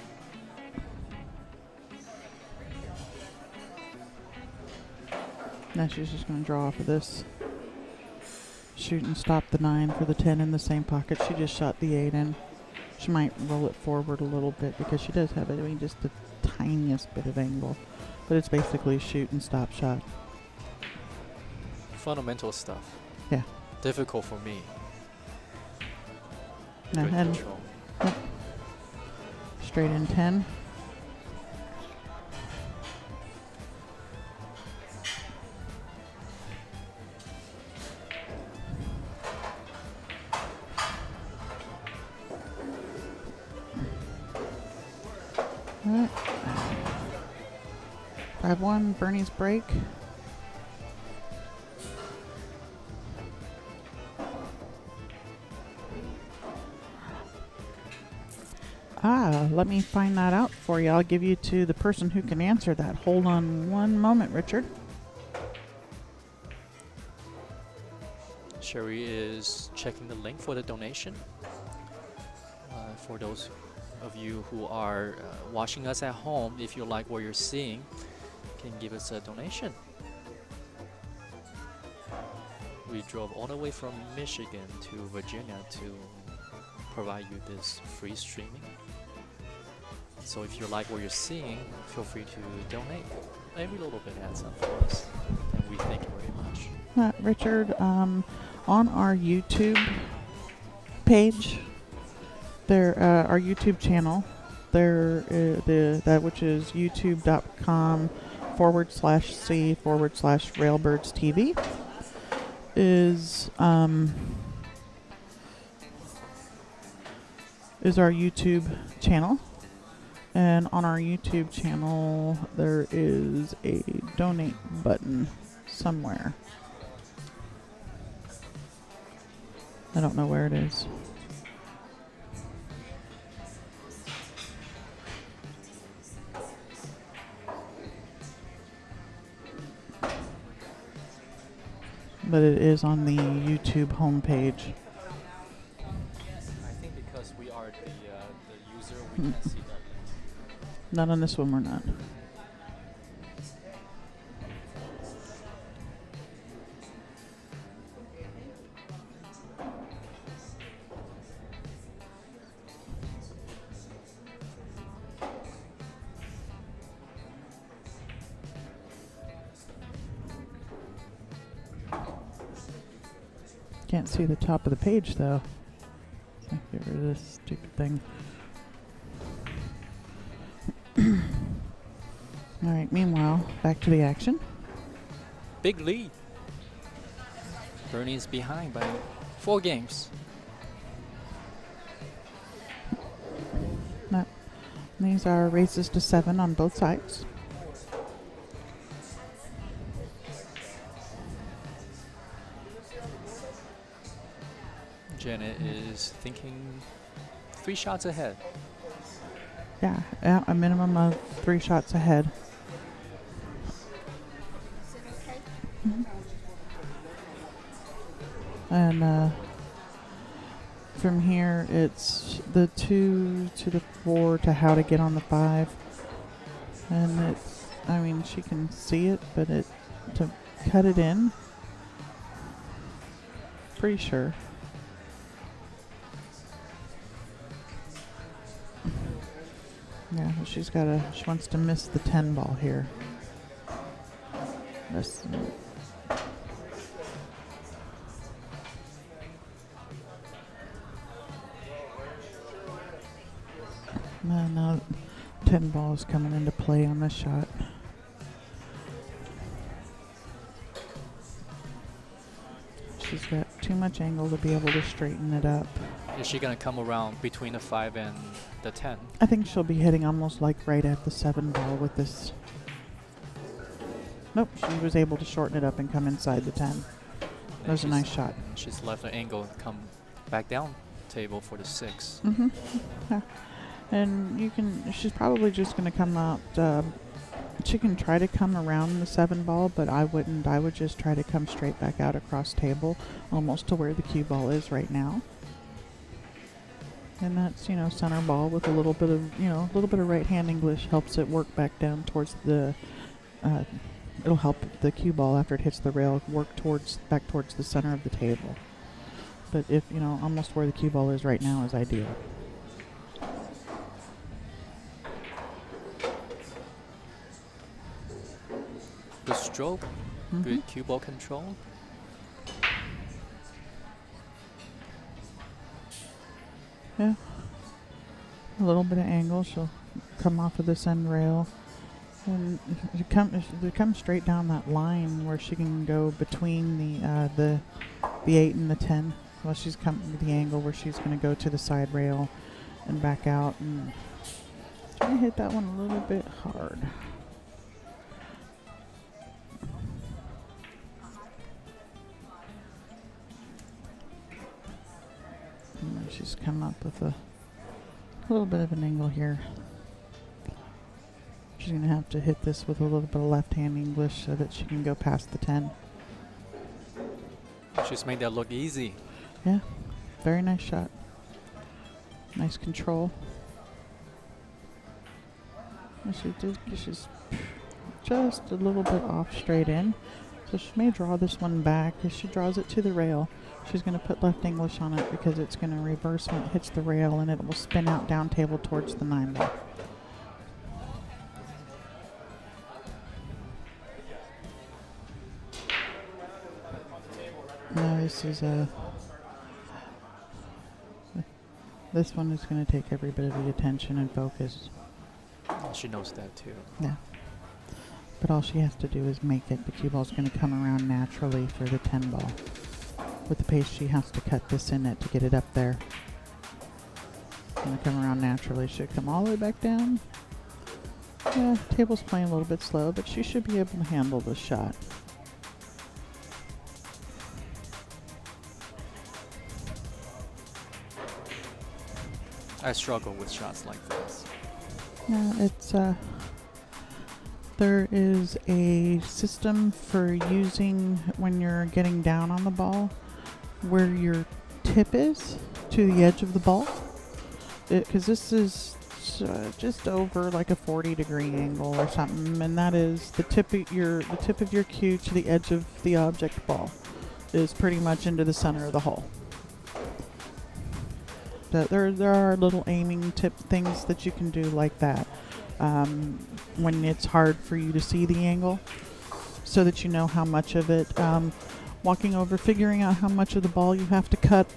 Now she's just going to draw off of this. Shoot and stop the 9 for the 10 in the same pocket. She just shot the 8 in. She might roll it forward a little bit because she does have it. I mean, just the tiniest bit of angle. But it's basically shoot and stop shot. Fundamental stuff. Yeah. Difficult for me. Now Good head control. straight in 10. Alright. 5-1, Bernie's break. Let me find that out for you. I'll give you to the person who can answer that. Hold on one moment, Richard. Sherry is checking the link for the donation. For those of you who are watching us at home, if you like what you're seeing, can give us a donation. We drove all the way from Michigan to Virginia to provide you this free streaming. So if you like what you're seeing, feel free to donate. Every little bit adds up for us, and we thank you very much. Richard, on our YouTube page, there, our YouTube channel, there, that which is youtube.com/C/Railbirds TV, is our YouTube channel. And on our YouTube channel, there is a donate button somewhere. I don't know where it is. But it is on the YouTube homepage. I think because we are the user, we can see that. Not on this one, we're not. Can't see the top of the page though. Let's get rid of this stupid thing. Alright, meanwhile, back to the action. Big lead. Bernie's behind by 4 games. No. These are races to 7 on both sides. Janet is thinking 3 shots ahead. Yeah, a minimum of 3 shots ahead. And from here, it's the 2 to the 4 to how to get on the 5. And it's, I mean, she can see it, but to cut it in, pretty sure. Yeah, she wants to miss the 10 ball here. That's, now 10 ball is coming into play on this shot. She's got too much angle to be able to straighten it up. Is she going to come around between the 5 and the 10? I think she'll be hitting almost like right at the 7 ball with this. Nope, she was able to shorten it up and come inside the 10. That was a nice shot. She's left the angle, come back down table for the 6. Mm-hmm. Yeah. And you can, she's probably just going to come out, she can try to come around the 7 ball, but I wouldn't. I would just try to come straight back out across table, almost to where the cue ball is right now. And that's, you know, center ball with a little bit of, you know, a little bit of right hand English helps it work back down towards the, it'll help the cue ball after it hits the rail work back towards the center of the table. But if, you know, almost where the cue ball is right now is ideal. Good stroke, good cue ball control. Yeah. A little bit of angle. She'll come off of this end rail. And she come straight down that line where she can go between the 8 and the 10. Well, she's come to the angle where she's going to go to the side rail and back out. And try to hit that one a little bit hard. And she's come up with a little bit of an angle here. She's going to have to hit this with a little bit of left-hand English so that she can go past the 10. She's made that look easy. Yeah, very nice shot. Nice control. And she's just a little bit off straight in. So she may draw this one back. As she draws it to the rail, she's going to put left English on it because it's going to reverse when it hits the rail and it will spin out down table towards the 9 ball. Now this is this one is going to take every bit of the attention and focus. She knows that too. Yeah. But all she has to do is make it. The cue ball's going to come around naturally for the 10 ball. With the pace, she has to cut this in it to get it up there. It's going to come around naturally. Should come all the way back down. Yeah, table's playing a little bit slow, but she should be able to handle this shot. I struggle with shots like this. No, it's there is a system for using when you're getting down on the ball where your tip is to the edge of the ball, because this is just over like a 40-degree angle or something, and that is the tip of your cue to the edge of the object ball is pretty much into the center of the hole. There are little aiming tip things that you can do like that when it's hard for you to see the angle, so that you know how much of it, walking over, figuring out how much of the ball you have to cut.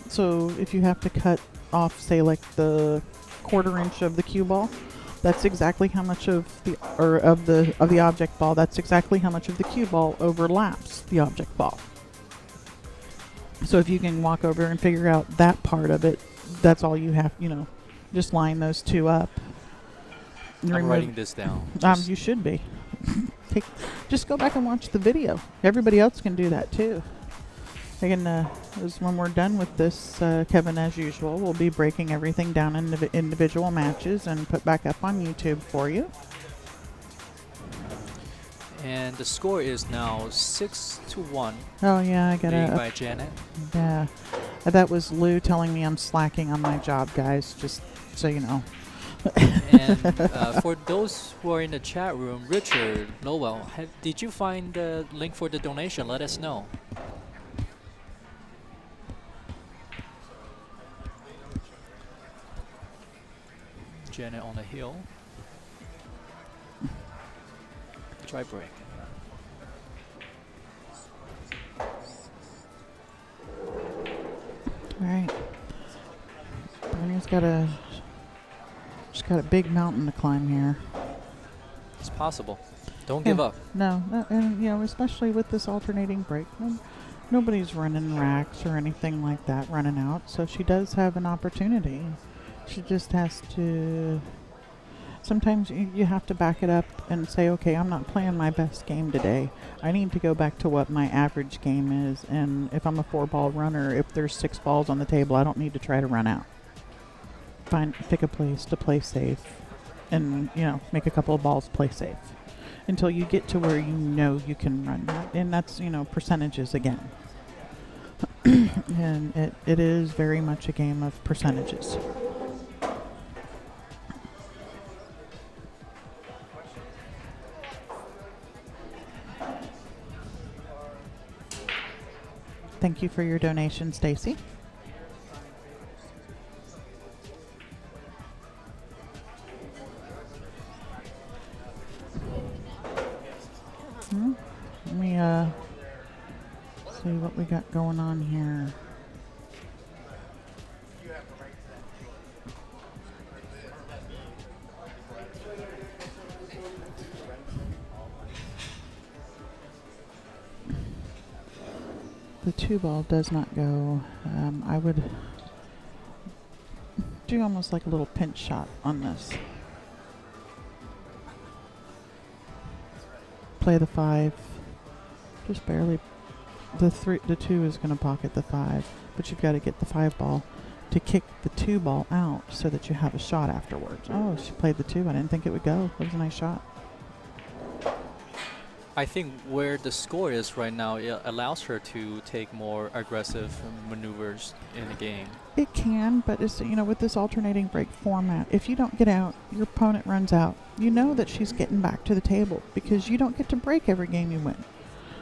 So if you have to cut off, say, like the 1/4 inch of the cue ball, that's exactly how much of the object ball. That's exactly how much of the cue ball overlaps the object ball. So if you can walk over and figure out that part of it, that's all you have, you know, just line those two up. I'm writing this down. You should be. Just go back and watch the video. Everybody else can do that too. They can, when we're done with this, Kevin, as usual, will be breaking everything down into individual matches and put back up on YouTube for you. And the score is now 6-1. Oh yeah, I got leading by Janet. Yeah, that was Lou telling me I'm slacking on my job, guys. Just so you know. And for those who are in the chat room, Richard Lowell, did you find the link for the donation? Let us know. Janet on the hill. Try break. All right. Bernie's got a big mountain to climb here. It's possible. Don't give up. No, and you know, especially with this alternating break, nobody's running racks or anything like that running out. So she does have an opportunity. She just has to sometimes you have to back it up and say, okay, I'm not playing my best game today. I need to go back to what my average game is. And if I'm a 4-ball runner, if there's 6 balls on the table, I don't need to try to run out. Pick a place to play safe and, make a couple of balls play safe until you get to where you can run that. And that's, percentages again. And it is very much a game of percentages. Thank you for your donation, Stacy. Let me see what we got going on here. The 2-ball does not go. I would do almost like a little pinch shot on this. Play the 5. Just barely. The 2 is going to pocket the 5, but you've got to get the 5-ball to kick the 2-ball out so that you have a shot afterwards. Oh, she played the 2. I didn't think it would go. That was a nice shot. I think where the score is right now, it allows her to take more aggressive maneuvers in the game. It can, but it's, with this alternating break format, if you don't get out, your opponent runs out. You know that she's getting back to the table because you don't get to break every game you win.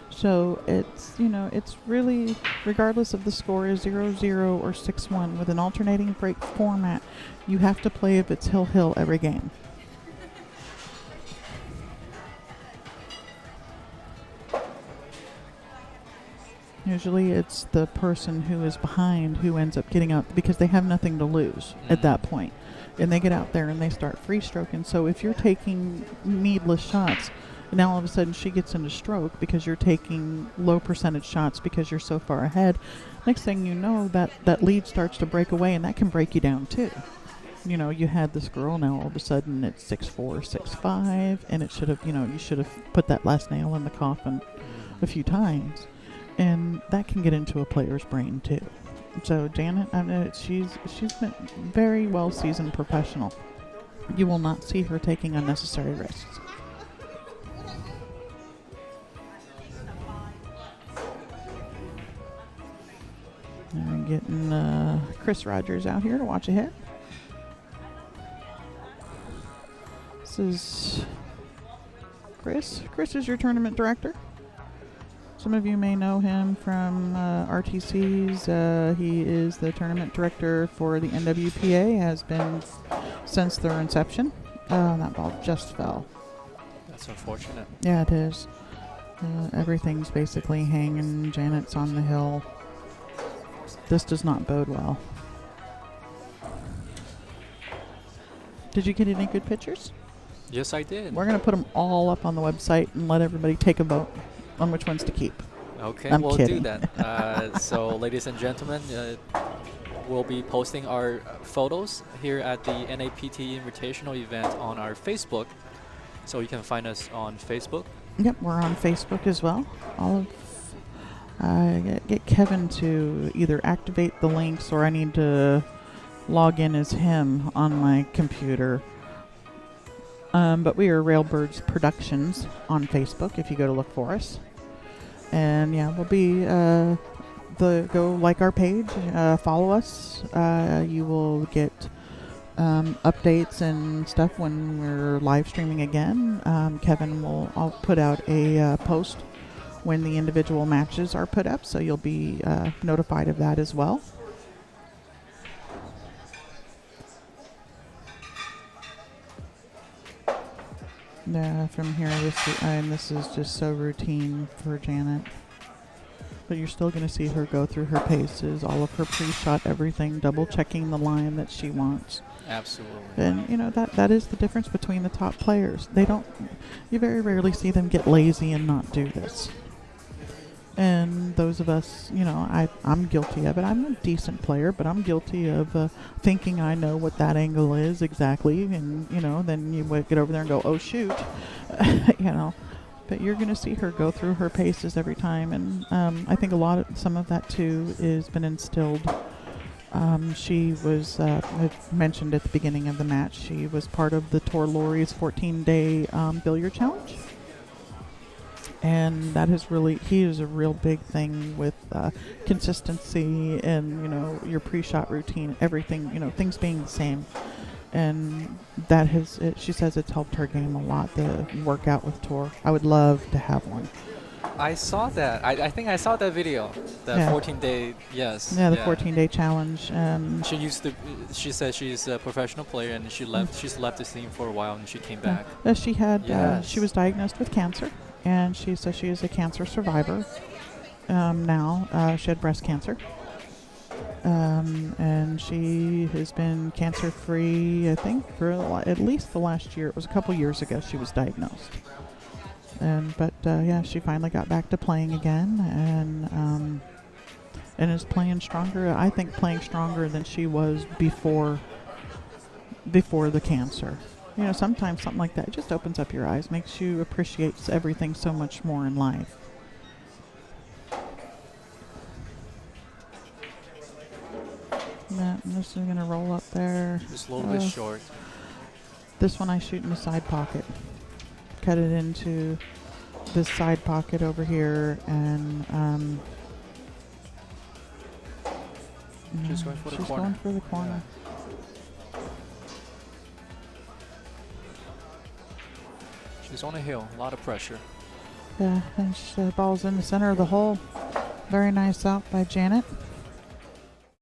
So it's, it's really, regardless of the score is 0-0 or 6-1, with an alternating break format, you have to play if it's hill-hill every game. Usually it's the person who is behind who ends up getting out because they have nothing to lose at that point. And they get out there and they start free stroking. So if you're taking needless shots, now all of a sudden she gets into stroke because you're taking low percentage shots because you're so far ahead. Next thing you know, that lead starts to break away, and that can break you down too. You had this girl, now all of a sudden it's 6-4, 6-5, and it should have, you should have put that last nail in the coffin a few times. And that can get into a player's brain too. So Janet, she's been very well seasoned professional. You will not see her taking unnecessary risks. And getting Chris Rogers out here to watch ahead. This is Chris. Chris is your tournament director. Some of you may know him from RTCs. He is the tournament director for the NWPA, has been since their inception. Oh, that ball just fell. That's unfortunate. Yeah, it is. Everything's basically hanging. Janet's on the hill. This does not bode well. Did you get any good pictures? Yes, I did. We're going to put them all up on the website and let everybody take a vote on which ones to keep. Okay, we'll do that. So, ladies and gentlemen, we'll be posting our photos here at the NAPT Invitational event on our Facebook. So you can find us on Facebook. Yep, we're on Facebook as well. Get Kevin to either activate the links, or I need to log in as him on my computer. But we are Railbirds Productions on Facebook if you go to look for us. And yeah, we'll be go like our page, follow us. You will get updates and stuff when we're live streaming again. I'll put out a post when the individual matches are put up, so you'll be notified of that as well. From here, this is just so routine for Janet. But you're still going to see her go through her paces, all of her pre-shot, everything, double checking the line that she wants. Absolutely. And that is the difference between the top players. You very rarely see them get lazy and not do this. And those of us, I'm guilty of it. I'm a decent player, but I'm guilty of thinking I know what that angle is exactly. And, then you get over there and go, oh, shoot. But you're going to see her go through her paces every time. And I think some of that, too, has been instilled. She was, I mentioned at the beginning of the match, she was part of the Tor Lori's 14-day billiard challenge. And that he is a real big thing with consistency and, your pre-shot routine, everything, things being the same. And that she says it's helped her game a lot, the workout with Tor. I would love to have one. I saw that. I think I saw that video. The 14-day, yes. Yeah, the 14-day challenge. She said she's a professional player and she's left the scene for a while and she came back. She was diagnosed with cancer. And she says she is a cancer survivor now. She had breast cancer. And she has been cancer-free, I think, for at least the last year. It was a couple years ago she was diagnosed. But she finally got back to playing again and is playing stronger. I think playing stronger than she was before the cancer. Sometimes something like that just opens up your eyes, makes you appreciate everything so much more in life. I'm just going to roll up there. Just a little bit short. This one I shoot in the side pocket. Cut it into this side pocket over here, and she's going for the corner. She's going for the corner. Yeah. She's on a hill, a lot of pressure. Yeah, and the ball's in the center of the hole. Very nice out by Janet.